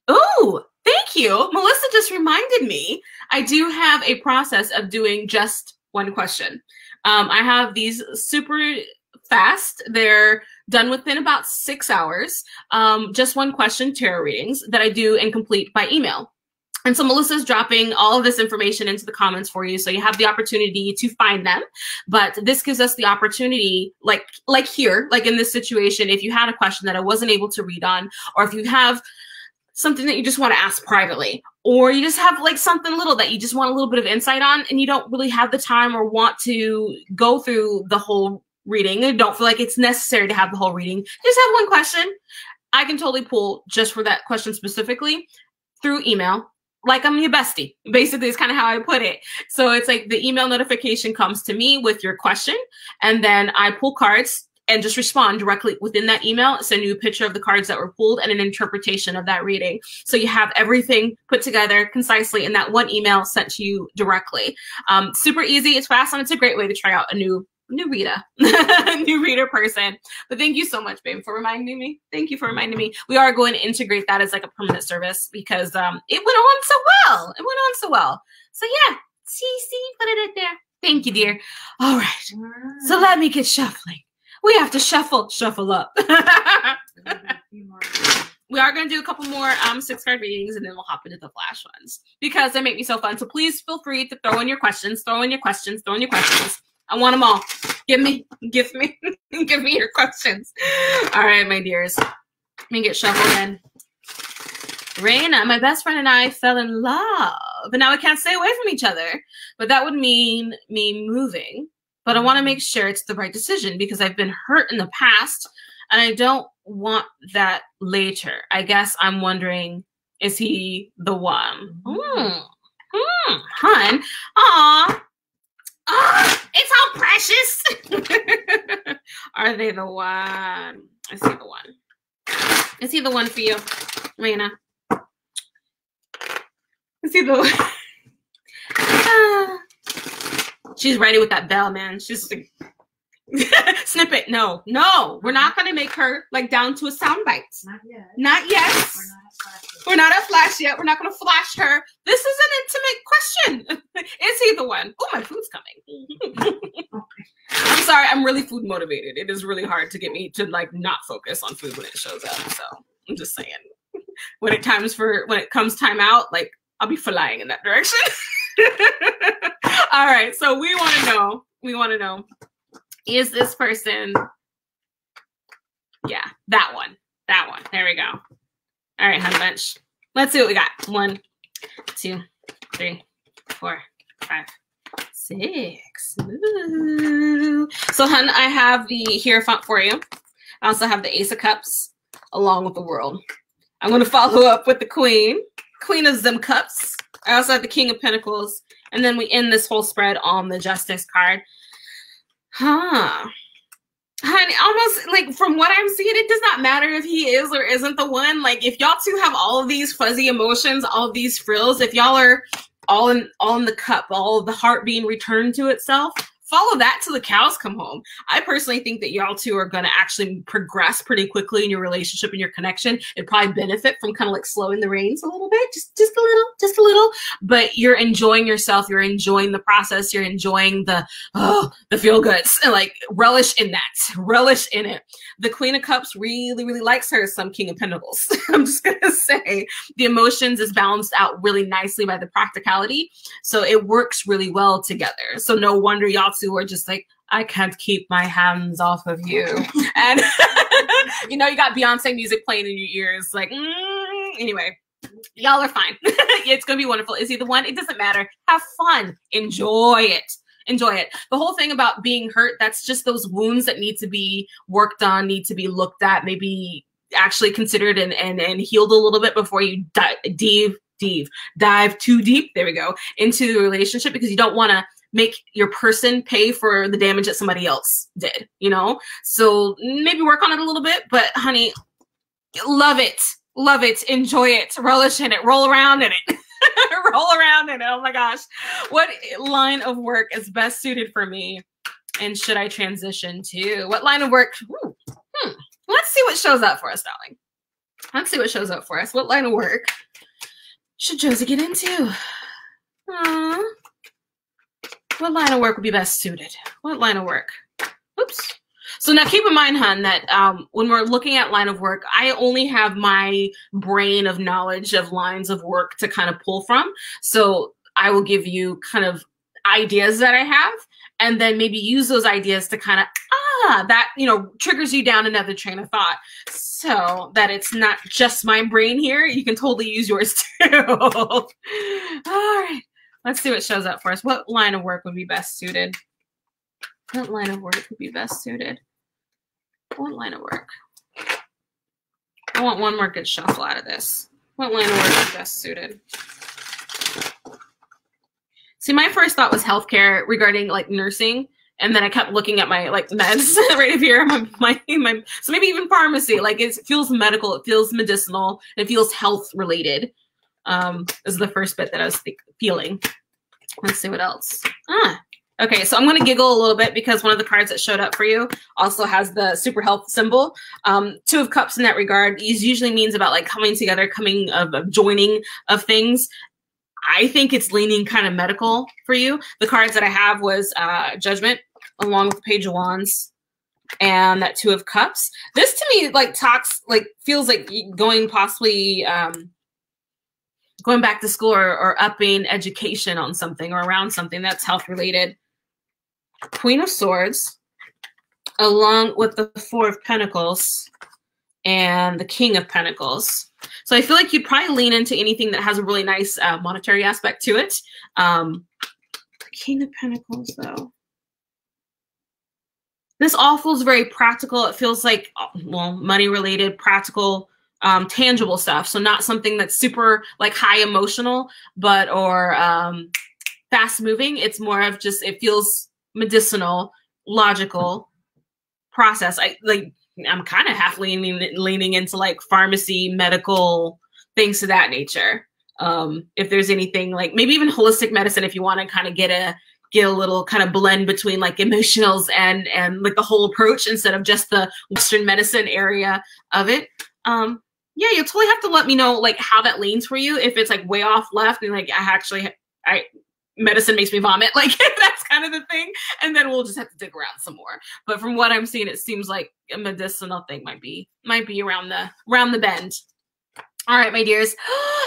Oh, thank you. Melissa just reminded me. I do have a process of doing just one question. I have these super fast. They're done within about 6 hours. Just one question tarot readings that I do and complete by email. And so Melissa's dropping all of this information into the comments for you. So you have the opportunity to find them. But this gives us the opportunity, like here, like in this situation, if you had a question that I wasn't able to read on, or if you have something that you just want to ask privately, or you just have like something little that you just want a little bit of insight on and you don't really have the time or want to go through the whole reading and don't feel like it's necessary to have the whole reading, just have one question. I can totally pull just for that question specifically through email. Like I'm your bestie, basically is kind of how I put it. So it's like the email notification comes to me with your question, and then I pull cards and just respond directly within that email, send you a picture of the cards that were pulled and an interpretation of that reading. So you have everything put together concisely in that one email sent to you directly. Super easy, it's fast, and it's a great way to try out a new reader, new reader person. But thank you so much, babe, for reminding me. Thank you for reminding me. We are going to integrate that as like a permanent service because it went on so well. It went on so well. So yeah, see, put it in there. Thank you, dear. All right. So let me get shuffling. We have to shuffle up. We are going to do a couple more 6-card readings, and then we'll hop into the flash ones because they make me so fun. So please feel free to throw in your questions, I want them all. Give me your questions. All right, my dears. Let me get shuffled in. Raina, my best friend and I fell in love, but now we can't stay away from each other. But that would mean me moving. But I want to make sure it's the right decision because I've been hurt in the past, and I don't want that later. I guess I'm wondering, is he the one? Hun. Aw. Oh, it's all precious. Are they the one? Is he the one? Is he the one for you, Raina? Is he the one? She's ready with that bell, man. She's like, snip it. No, we're not going to make her like down to a soundbite. Not yet. We're not at flash yet. We're not going to flash her. This is an intimate question. Is he the one? Oh, my food's coming. I'm sorry. I'm really food motivated. It is really hard to get me to like not focus on food when it shows up. So I'm just saying when it comes time out, like I'll be flying in that direction. All right. So we want to know, is this person? Yeah, that one. There we go. All right, honey bunch. Let's see what we got. 1, 2, 3, 4, 5, 6. Ooh. So, hun, I have the Hierophant for you. I also have the Ace of Cups along with the World. I'm going to follow up with the Queen of Zim Cups. I also have the King of Pentacles. And then we end this whole spread on the Justice card. Honey, almost like from what I'm seeing, it does not matter if he is or isn't the one. Like if y'all two have all of these fuzzy emotions, all of these frills, if y'all are all in the cup, all of the heart being returned to itself, follow that till the cows come home. I personally think that y'all two are going to actually progress pretty quickly in your relationship and your connection. It'd probably benefit from kind of like slowing the reins a little bit, just a little. But you're enjoying yourself. You're enjoying the process. You're enjoying the feel goods and like relish in that. Relish in it. The Queen of Cups really, really likes her some King of Pentacles. I'm just going to say the emotions is balanced out really nicely by the practicality. So it works really well together. So no wonder y'all two are just like, I can't keep my hands off of you. And you know, you got Beyonce music playing in your ears. Like, anyway, y'all are fine. It's going to be wonderful. Is he the one? It doesn't matter. Have fun. Enjoy it. Enjoy it. The whole thing about being hurt, that's just those wounds that need to be worked on, need to be looked at, maybe actually considered and healed a little bit before you dive too deep. There we go. Into the relationship, because you don't want to make your person pay for the damage that somebody else did, you know? So maybe work on it a little bit, but honey, love it. Love it. Enjoy it. Relish in it. Roll around in it. Roll around in it. Oh my gosh. What line of work is best suited for me? And should I transition to? What line of work? Let's see what shows up for us, darling. Let's see what shows up for us. What line of work should Josie get into? What line of work would be best suited? What line of work? Oops. So now keep in mind, hun, that when we're looking at line of work, I only have my brain of knowledge of lines of work to kind of pull from. So I will give you kind of ideas that I have, and then maybe use those ideas to kind of, that, you know, triggers you down another train of thought. So that it's not just my brain here. You can totally use yours too. All right. Let's see what shows up for us. What line of work would be best suited? What line of work would be best suited? What line of work? I want one more good shuffle out of this. What line of work is best suited? See, my first thought was healthcare regarding like nursing, and then I kept looking at my like meds right up here. So maybe even pharmacy. Like it feels medical, it feels medicinal, it feels health related. Is the first bit that I was feeling. Let's see what else. Okay, so I'm going to giggle a little bit because one of the cards that showed up for you also has the super health symbol. Two of Cups in that regard usually means about like coming together, of joining of things. I think it's leaning kind of medical for you. The cards that I have was Judgment along with the Page of Wands and that Two of Cups. This to me like feels like going possibly going back to school or upping education on something or around something that's health related. Queen of Swords, along with the Four of Pentacles and the King of Pentacles. So I feel like you'd probably lean into anything that has a really nice monetary aspect to it. The King of Pentacles, though. This all feels very practical. It feels like, well, money-related, practical, tangible stuff. So not something that's super like high emotional, or fast-moving. It's more of just, it feels medicinal, logical process. I'm kind of half leaning into like pharmacy, medical, things of that nature. If there's anything like maybe even holistic medicine, if you want to kind of get a little kind of blend between like emotionals and like the whole approach instead of just the Western medicine area of it. Yeah, you'll totally have to let me know like how that leans for you. If it's like way off left and like medicine makes me vomit, like that's kind of the thing. And then we'll just have to dig around some more. But from what I'm seeing, it seems like a medicinal thing might be around the bend. All right, my dears,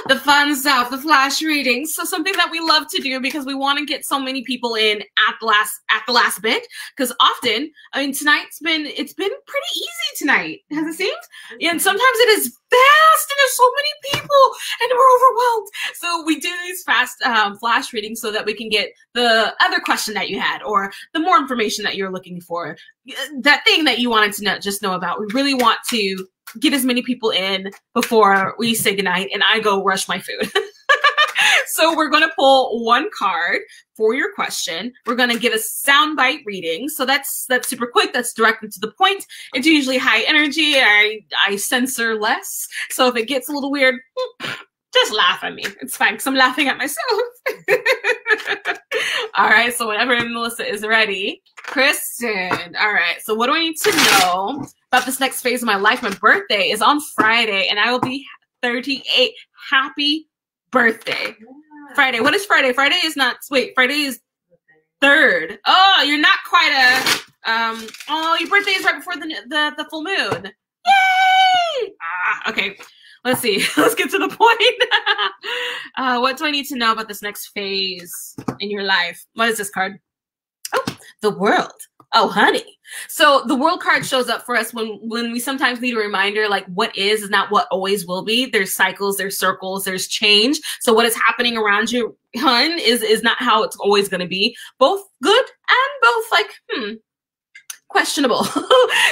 the fun stuff, the flash readings. So something that we love to do because we want to get so many people in at the last bit. Because often, I mean, it's been pretty easy tonight, has it seemed? Yeah, and sometimes it is fast, and there's so many people, and we're overwhelmed. So we do these fast flash readings so that we can get the other question that you had, or the more information that you're looking for, that thing that you wanted to know about. We really want to get as many people in before we say goodnight and I go rush my food. So we're going to pull one card for your question. We're going to give a soundbite reading. So that's super quick. That's directed to the point. It's usually high energy. I censor less. So if it gets a little weird, just laugh at me. It's fine because I'm laughing at myself. All right. So whenever Melissa is ready, Kristen. All right. So what do I need to know about this next phase of my life? My birthday is on Friday and I will be 38. Happy birthday. Yeah. Friday. What is Friday? Friday is 3rd. Oh, you're not quite your birthday is right before the full moon. Yay! Okay. Let's see. Let's get to the point. What do I need to know about this next phase in your life? What is this card? Oh, the World. Oh, honey. So the World card shows up for us when we sometimes need a reminder, like what is not what always will be. There's cycles, there's circles, there's change. So what is happening around you, hun, is not how it's always going to be. Both good and both like, questionable.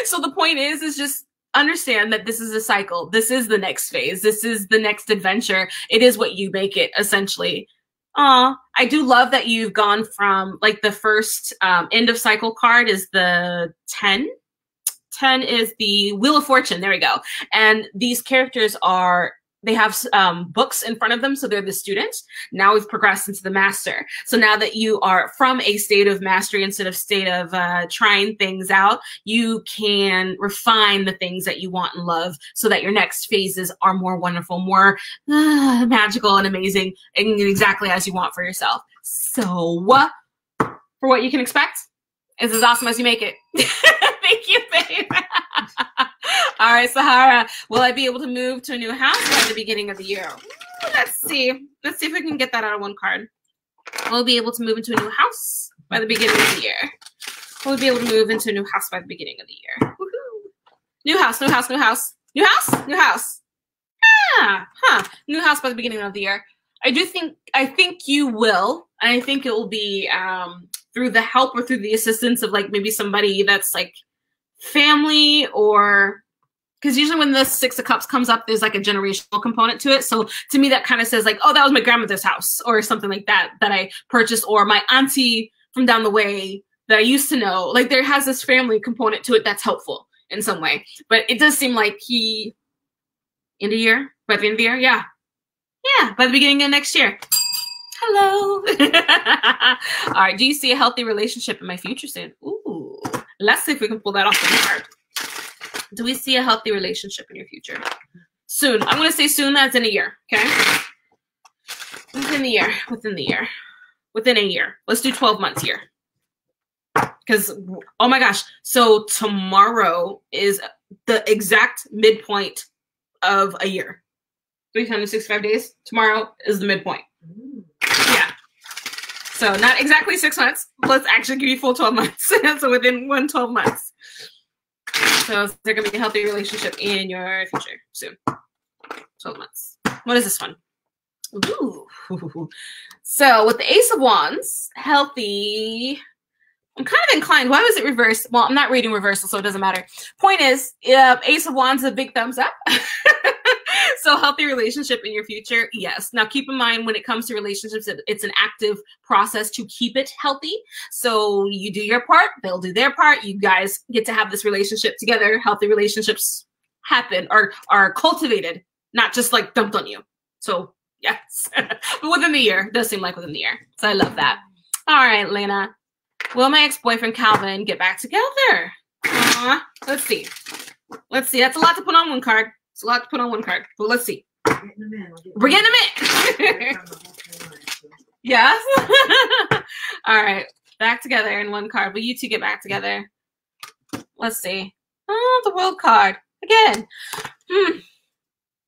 So the point is just understand that this is a cycle. This is the next phase. This is the next adventure. It is what you make it, essentially. I do love that you've gone from like the first end of cycle card is the 10. 10 is the Wheel of Fortune. There we go. And these characters they have books in front of them, so they're the students. Now we've progressed into the master. So now that you are from a state of mastery instead of state of trying things out, you can refine the things that you want and love so that your next phases are more wonderful, more magical and amazing, and exactly as you want for yourself. So for what you can expect, it's as awesome as you make it. Thank you, babe. All right, Sahara, will I be able to move to a new house by the beginning of the year? Let's see. Let's see if we can get that out of one card. Will I be able to move into a new house by the beginning of the year? Will we be able to move into a new house by the beginning of the year? Woohoo! New house, new house, new house. New house? New house. New house by the beginning of the year. I think you will. And I think it will be through the help or through the assistance of like maybe somebody that's like family or because usually when the Six of Cups comes up, there's like a generational component to it. So to me, that kind of says like, oh, that was my grandmother's house or something like that I purchased, or my auntie from down the way that I used to know. Like there has this family component to it that's helpful in some way. But it does seem like he, in the year, by the end of the year, yeah, by the beginning of next year. Hello. All right, do you see a healthy relationship in my future soon? Ooh, let's see if we can pull that off the card. Do we see a healthy relationship in your future? Soon. I'm going to say soon as in a year, okay? Within the year. Within a year. Let's do 12 months here. Because, oh my gosh. So tomorrow is the exact midpoint of a year. 365 days. Tomorrow is the midpoint. Yeah. So not exactly 6 months. Let's actually give you full 12 months. So within 12 months. So is there going to be a healthy relationship in your future soon? 12 months. What is this one? Ooh. So with the Ace of Wands, healthy. I'm kind of inclined. Why was it reversed? Well, I'm not reading reversal, so it doesn't matter. Point is, Ace of Wands, a big thumbs up. So healthy relationship in your future, yes. Now keep in mind when it comes to relationships, it's an active process to keep it healthy. So you do your part, they'll do their part. You guys get to have this relationship together. Healthy relationships happen or are cultivated, not just like dumped on you. So yes, but within the year, it does seem like within the year. So I love that. All right, Lena. Will my ex-boyfriend Calvin get back together? Let's see. Let's see. That's a lot to put on one card. It's a lot to put on one card. But let's see. We're getting them in. Yes. All right. Back together in one card. Will you two get back together? Let's see. Oh, the World card. Again.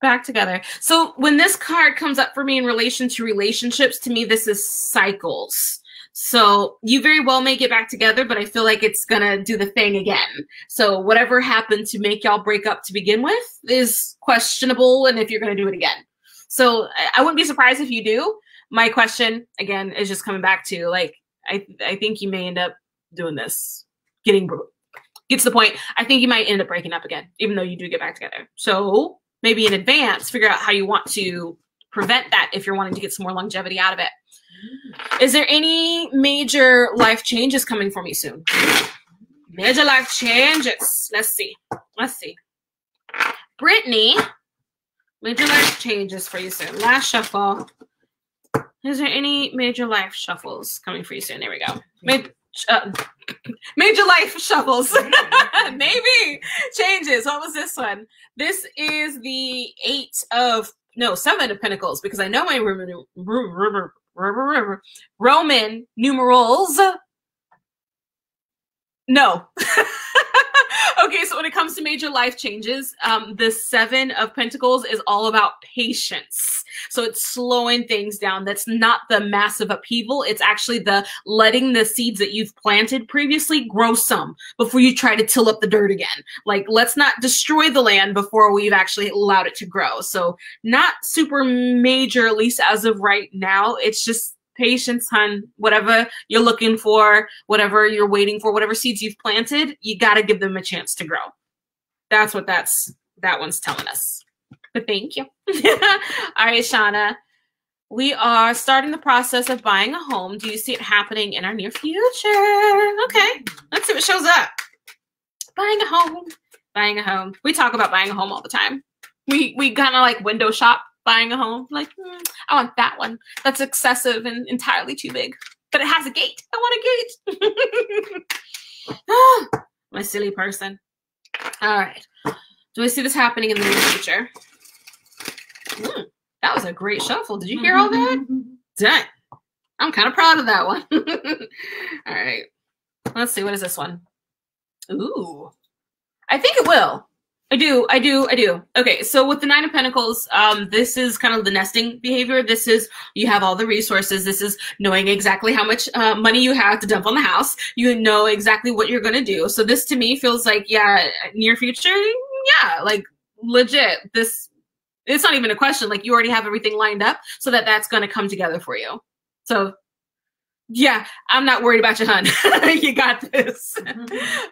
Back together. So when this card comes up for me in relation to relationships, to me, this is cycles. So you very well may get back together, but I feel like it's going to do the thing again. So whatever happened to make y'all break up to begin with is questionable, and if you're going to do it again. So I wouldn't be surprised if you do. My question, again, is just coming back to, like, I think you may end up doing this. Get to the point. I think you might end up breaking up again, even though you do get back together. So maybe in advance, figure out how you want to prevent that if you're wanting to get some more longevity out of it. Is there any major life changes coming for me soon? Major life changes. Let's see. Brittany, major life changes for you soon. Last shuffle. Is there any major life shuffles coming for you soon? There we go. Major life shuffles. Maybe changes. What was this one? This is the 7 of Pentacles, because I know my Roman numerals. No. Okay, so when it comes to major life changes, the 7 of Pentacles is all about patience. So it's slowing things down. That's not the massive upheaval. It's actually the letting the seeds that you've planted previously grow some before you try to till up the dirt again. Like, let's not destroy the land before we've actually allowed it to grow. So not super major, at least as of right now. It's just patience, hun. Whatever you're looking for, whatever you're waiting for, whatever seeds you've planted, you got to give them a chance to grow. That's what that one's telling us. But thank you. All right, Shauna. We are starting the process of buying a home. Do you see it happening in our near future? Okay, let's see what shows up. Buying a home. Buying a home. We talk about buying a home all the time. We kind of like window shop buying a home. Like, I want that one. That's excessive and entirely too big. But it has a gate. I want a gate. I'm a silly person. All right. Do I see this happening in the near future? That was a great shuffle. Did you hear all that? Dang. I'm kind of proud of that one. All right. Let's see. What is this one? Ooh. I think it will. I do. Okay, so with the 9 of Pentacles, this is kind of the nesting behavior. This is, you have all the resources. This is knowing exactly how much money you have to dump on the house. You know exactly what you're going to do. So this to me feels like, yeah, near future, yeah, like legit. It's not even a question. Like, you already have everything lined up so that that's going to come together for you. So yeah, I'm not worried about you, hun. You got this.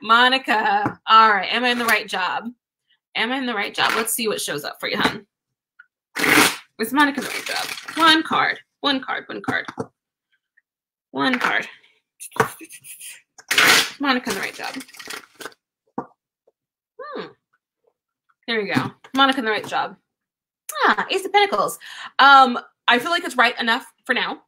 Monica. All right. Am I in the right job? Am I in the right job? Let's see what shows up for you, hon. Is Monica in the right job? One card. One card. One card. One card. Monica in the right job. There we go. Monica in the right job. Ace of Pentacles. I feel like it's right enough for now.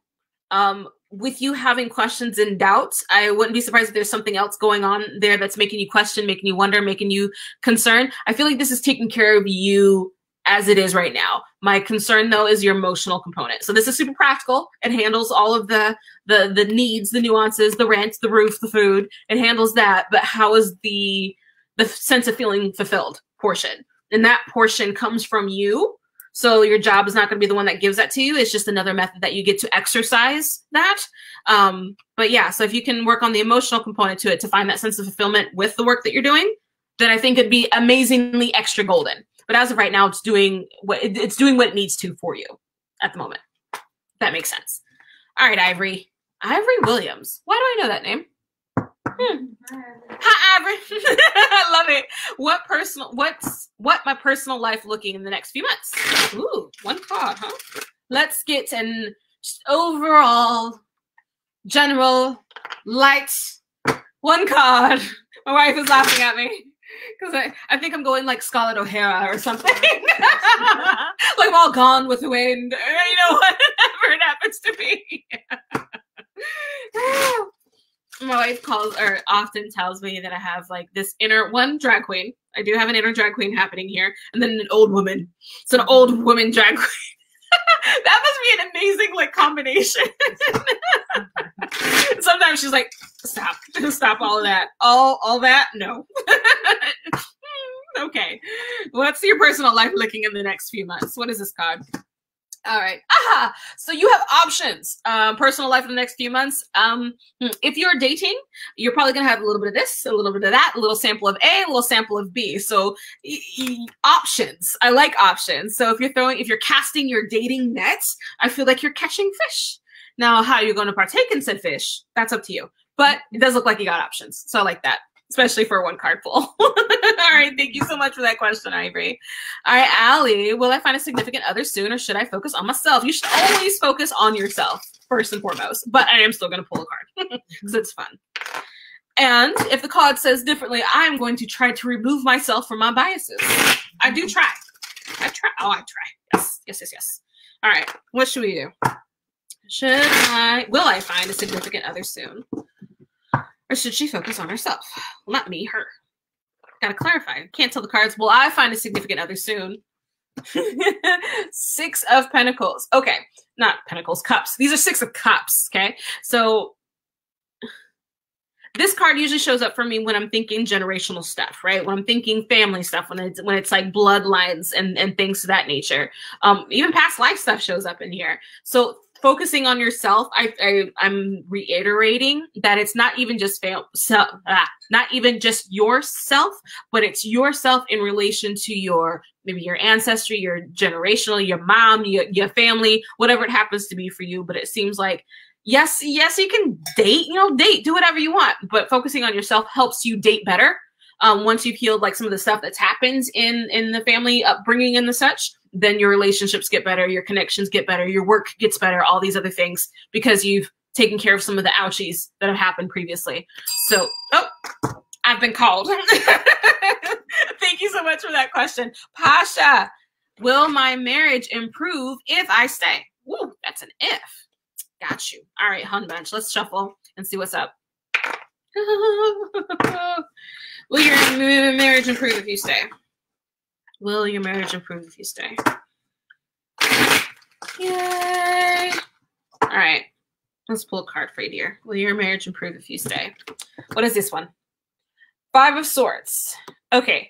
With you having questions and doubts, I wouldn't be surprised if there's something else going on there that's making you question, making you wonder, making you concerned. I feel like this is taking care of you as it is right now. My concern, though, is your emotional component. So this is super practical. It handles all of the needs, the nuances, the rent, the roof, the food. It handles that. But how is the sense of feeling fulfilled portion? And that portion comes from you. So your job is not going to be the one that gives that to you. It's just another method that you get to exercise that. But yeah, so if you can work on the emotional component to it to find that sense of fulfillment with the work that you're doing, then I think it'd be amazingly extra golden. But as of right now, it's doing what it needs to for you at the moment. If that makes sense. All right, Ivory. Ivory Williams. Why do I know that name? Hi, Ivory. I love it. What my personal life looking in the next few months? Ooh, one card, huh? Let's get an overall general light. One card. My wife is laughing at me because I think I'm going like Scarlett O'Hara or something. Like I'm all gone with the wind. You know, whatever it happens to be. My wife often tells me that I have like this inner drag queen. I do have an inner drag queen happening here, and then an old woman. It's an old woman drag queen. That must be an amazing like combination. Sometimes she's like, stop all of that. All that? No. Okay. What's your personal life looking in the next few months? What is this card? All right. So you have options. Personal life in the next few months. If you're dating, you're probably going to have a little bit of this, a little bit of that, a little sample of A, a little sample of B. So options. I like options. So if you're casting your dating net, I feel like you're catching fish. Now, how you're going to partake in said fish, that's up to you. But it does look like you got options. So I like that, especially for a one card pull. All right. Thank you so much for that question, Ivory. All right, Allie, will I find a significant other soon or should I focus on myself? You should always focus on yourself first and foremost, but I am still going to pull a card because it's fun. And if the card says differently, I'm going to try to remove myself from my biases. I do try. I try. Oh, I try. Yes. All right. What should we do? Will I find a significant other soon? Or should she focus on herself? Well, not me, her. Gotta clarify. Can't tell the cards. Will I find a significant other soon? 6 of Pentacles. Okay. Not Pentacles, Cups. These are 6 of Cups, okay? So this card usually shows up for me when I'm thinking generational stuff, right? When I'm thinking family stuff, when it's like bloodlines and things of that nature. Even past life stuff shows up in here. So focusing on yourself, I'm reiterating that it's not even just not even just yourself, but it's yourself in relation to maybe your ancestry, your generational, your mom, your family, whatever it happens to be for you. But it seems like, yes, you can date, do whatever you want, but focusing on yourself helps you date better. Once you've healed like some of the stuff that's happened in the family upbringing and the such, then your relationships get better, your connections get better, your work gets better, all these other things, because you've taken care of some of the ouchies that have happened previously. So, I've been called. Thank you so much for that question. Pasha, will my marriage improve if I stay? Woo, that's an if. Got you. All right, Hun Bunch, let's shuffle and see what's up. Will your marriage improve if you stay? Will your marriage improve if you stay? Yay! All right. Let's pull a card for you, dear. Will your marriage improve if you stay? What is this one? 5 of Swords. Okay.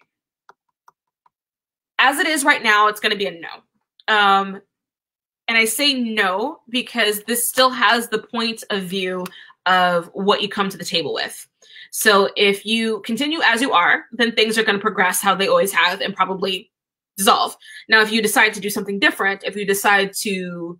As it is right now, it's going to be a no. And I say no because this still has the point of view of what you come to the table with. So if you continue as you are, then things are going to progress how they always have and probably dissolve. Now, if you decide to do something different, if you decide to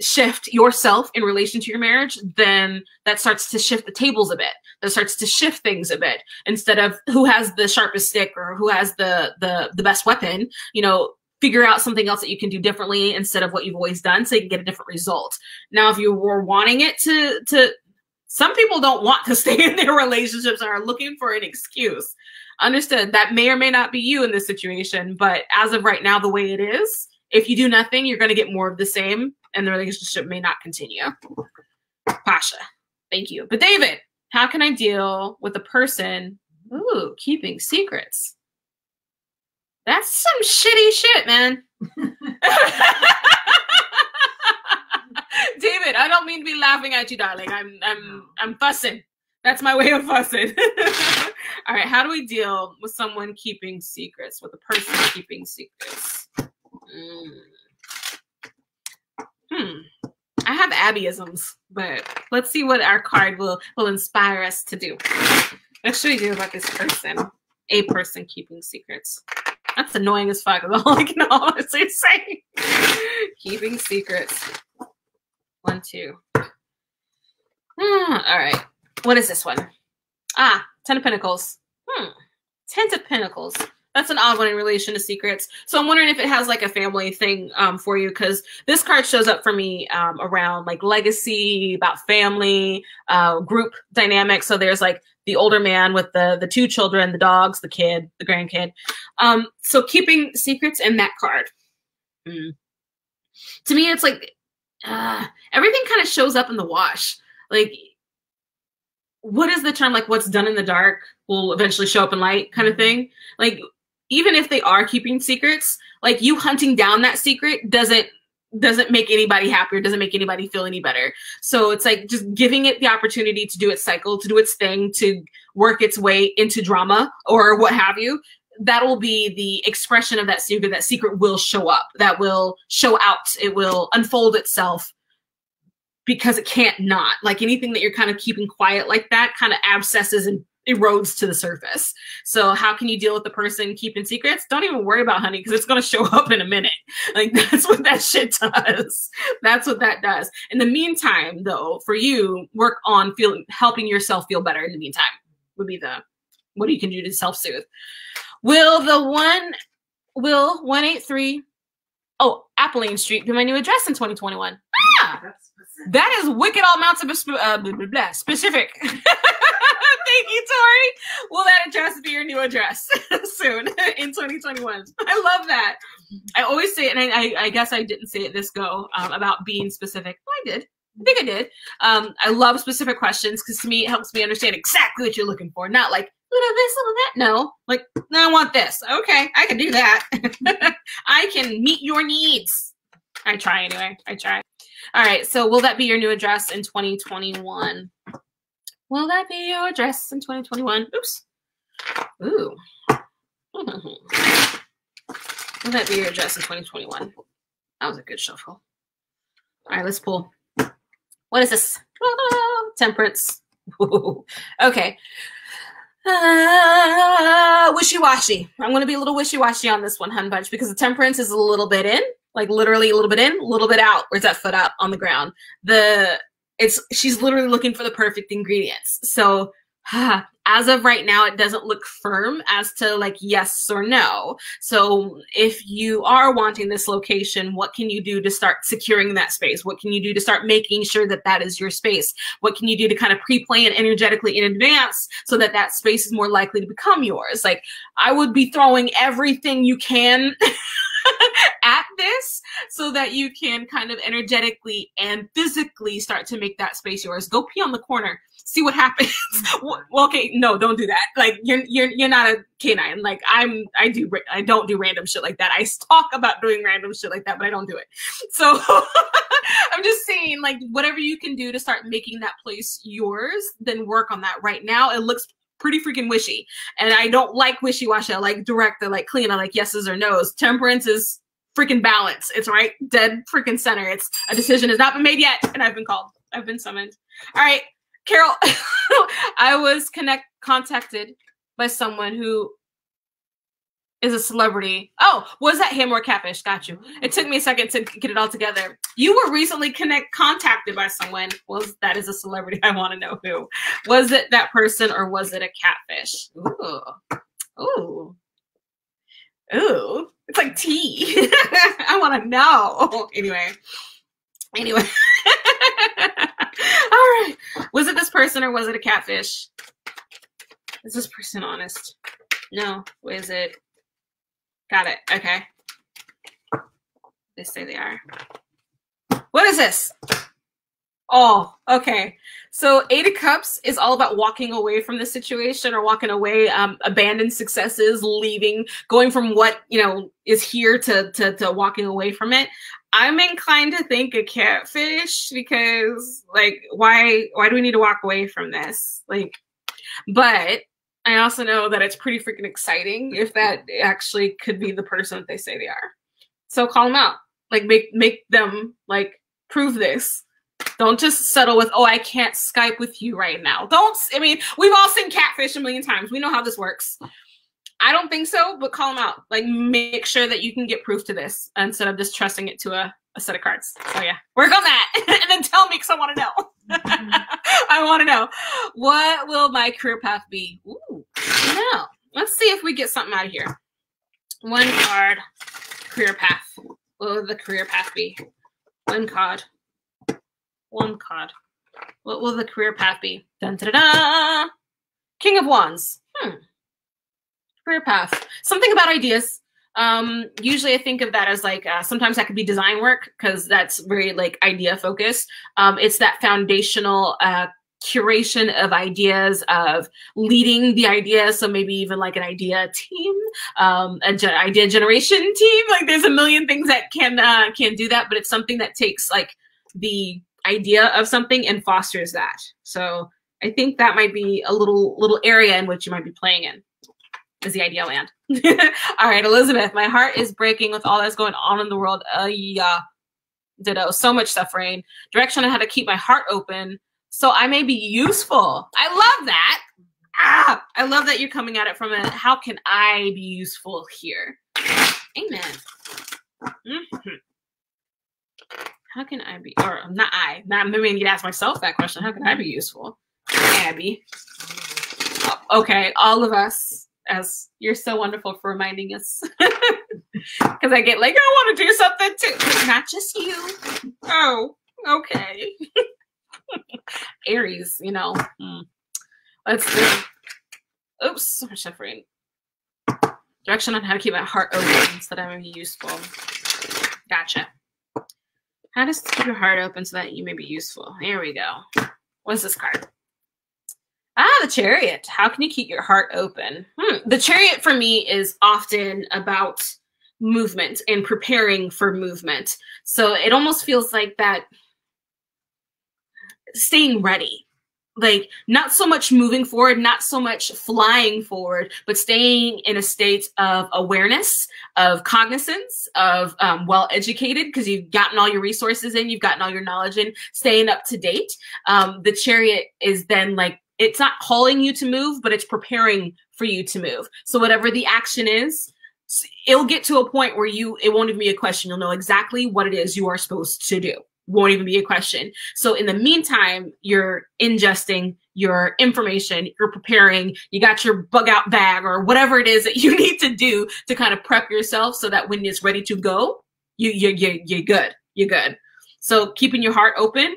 shift yourself in relation to your marriage, then that starts to shift the tables a bit. That starts to shift things a bit. Instead of who has the sharpest stick or who has the best weapon, you know, figure out something else that you can do differently instead of what you've always done so you can get a different result. Now, if you were wanting it to some people don't want to stay in their relationships and are looking for an excuse. Understood. That may or may not be you in this situation, but as of right now, the way it is, if you do nothing, you're going to get more of the same, and the relationship may not continue. Pasha, thank you. But David, how can I deal with a person, keeping secrets? That's some shitty shit, man. David, I don't mean to be laughing at you, darling. I'm fussing. That's my way of fussing. All right, how do we deal with someone keeping secrets, with a person keeping secrets? I have Abbyisms, but let's see what our card will inspire us to do. What should we do about this person? A person keeping secrets. That's annoying as fuck. That's all I can honestly say. Keeping secrets. 1, 2. All right. What is this one? 10 of Pentacles. 10 of Pentacles. That's an odd one in relation to secrets. So I'm wondering if it has like a family thing for you, because this card shows up for me around like legacy, about family, group dynamics. So there's like the older man with the 2 children, the dogs, the kid, the grandkid. So keeping secrets in that card. To me, it's like everything kind of shows up in the wash. Like, what is the term? Like, what's done in the dark will eventually show up in light kind of thing. Like, even if they are keeping secrets, like you hunting down that secret doesn't make anybody happy or doesn't make anybody feel any better. So it's like just giving it the opportunity to do its cycle, to do its thing, to work its way into drama or what have you. That'll be the expression of that secret. That secret will show up. That will show out. It will unfold itself. Because it can't not. Like anything that you're kind of keeping quiet like that kind of abscesses and erodes to the surface. So how can you deal with the person keeping secrets? Don't even worry about, honey, because it's going to show up in a minute. Like that's what that shit does. That's what that does. In the meantime, though, for you, work on helping yourself feel better in the meantime would be what you can do to self-soothe. Will 183 Appling Street be my new address in 2021? That is wicked all amounts of specific. Thank you, Tori. Will that address be your new address soon in 2021? I love that. I always say it, and I guess I didn't say it this go about being specific. Oh, I did. I think I did. I love specific questions because to me, it helps me understand exactly what you're looking for. Not like, little this, little that. No, like, no, I want this. Okay, I can do that. I can meet your needs. I try anyway. I try. All right, so will that be your new address in 2021? Will that be your address in 2021? Oops. Ooh. Will that be your address in 2021? That was a good shuffle. All right, let's pull. What is this? Temperance. Ooh. Okay. Wishy-washy. I'm going to be a little wishy-washy on this one, hun bunch, because the temperance is a little bit in. Like literally a little bit in, a little bit out. Where's that foot up on the ground? She's literally looking for the perfect ingredients. So as of right now, it doesn't look firm as to like yes or no. So if you are wanting this location, what can you do to start securing that space? What can you do to start making sure that that is your space? What can you do to kind of pre-plan energetically in advance so that that space is more likely to become yours? Like I would be throwing everything you can at this so that you can kind of energetically and physically start to make that space yours. Go pee on the corner. See what happens. Well, okay, no, don't do that. Like you're not a canine. Like I don't do random shit like that. I talk about doing random shit like that, but I don't do it. So I'm just saying, like whatever you can do to start making that place yours, then work on that. Right now, it looks pretty freaking wishy, and I don't like wishy-washy. I like direct, I like clean, I like yeses or nos. Temperance is freaking balance. It's right dead freaking center. It's a decision has not been made yet, and I've been called. I've been summoned. All right, Carol. I was contacted by someone who is a celebrity. Oh, was that him or catfish? Got you. It took me a second to get it all together. You were recently contacted by someone. Was that is a celebrity? I want to know who. Was it that person or was it a catfish? Ooh. Ooh. Ooh. It's like tea. I want to know. Anyway. All right. Was it this person or was it a catfish? Is this person honest? No. Is it? Got it. Okay. They say they are. What is this? Oh, okay. So Eight of Cups is all about walking away from the situation or walking away, abandoned successes, leaving, going from what, is here to walking away from it. I'm inclined to think a catfish because, like, why do we need to walk away from this? Like, but I also know that it's pretty freaking exciting if that actually could be the person that they say they are. So call them out. Like, make them, like, prove this. Don't just settle with, oh, I can't Skype with you right now. We've all seen catfish a million times. We know how this works. I don't think so, but call them out. Like, make sure that you can get proof to this instead of just trusting it to a set of cards. So yeah, work on that. And then tell me because I want to know. I want to know. What will my career path be? Ooh, no. Let's see if we get something out of here. One card, career path. What will the career path be? One card. One card. What will the career path be? Dun, da, da, da. King of Wands. Career path. Something about ideas. Usually I think of that as like, sometimes that could be design work because that's very like idea focused. It's that foundational curation of ideas, of leading the idea. So maybe even like an idea team, idea generation team. Like there's a million things that can do that, but it's something that takes like the idea of something and fosters that. So I think that might be a little area in which you might be playing in. Is the ideal land. All right, Elizabeth, my heart is breaking with all that's going on in the world. Yeah. Ditto. So much suffering. Direction on how to keep my heart open so I may be useful. I love that. I love that you're coming at it from a, how can I be useful here? Amen. How can I be, or not I, maybe I need to ask myself that question. How can I be useful? Abby. Okay, all of us. As you're so wonderful for reminding us. Because I get like, I want to do something too. But not just you. Oh, okay. Aries, Let's do. Oops, so much suffering. Direction on how to keep my heart open so that I may be useful. Gotcha. How to keep your heart open so that you may be useful. Here we go. What's this card? The Chariot. How can you keep your heart open? The Chariot for me is often about movement and preparing for movement. So it almost feels like that staying ready. Like not so much moving forward, not so much flying forward, but staying in a state of awareness, of cognizance, of well-educated because you've gotten all your resources in, you've gotten all your knowledge in, staying up to date. The Chariot is then like, it's not calling you to move, but it's preparing for you to move. So whatever the action is, it'll get to a point where it won't even be a question. You'll know exactly what it is you are supposed to do. Won't even be a question. So in the meantime, you're ingesting your information, you're preparing, you got your bug out bag or whatever it is that you need to do to kind of prep yourself so that when it's ready to go, you're good. You're good. So keeping your heart open,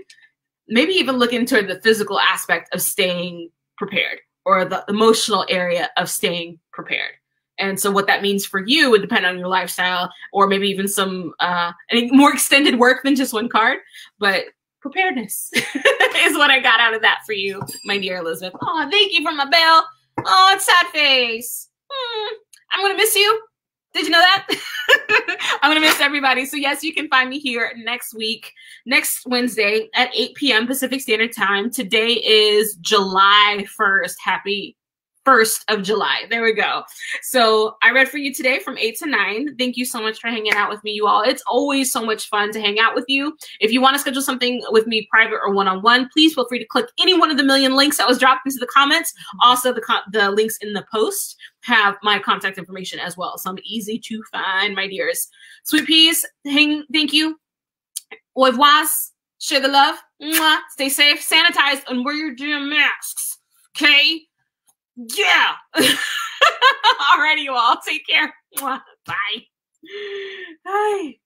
maybe even look into the physical aspect of staying prepared or the emotional area of staying prepared. And so what that means for you would depend on your lifestyle or maybe even some more extended work than just one card. But preparedness is what I got out of that for you, my dear Elizabeth. Oh, thank you for my bell. Oh, it's sad face. I'm going to miss you. Did you know that? I'm going to miss everybody. So yes, you can find me here next Wednesday at 8 p.m. Pacific Standard Time. Today is July 1st. Happy 1st of July. There we go. So I read for you today from 8 to 9. Thank you so much for hanging out with me, you all. It's always so much fun to hang out with you. If you want to schedule something with me, private or one-on-one, please feel free to click any one of the million links that was dropped into the comments. Also, the links in the post have my contact information as well. So I'm easy to find, my dears. Sweet peas, thank you. Au revoir. Share the love. Mwah. Stay safe, sanitize, and wear your damn masks. Okay? Yeah. Alrighty, you all. Take care. Bye. Bye.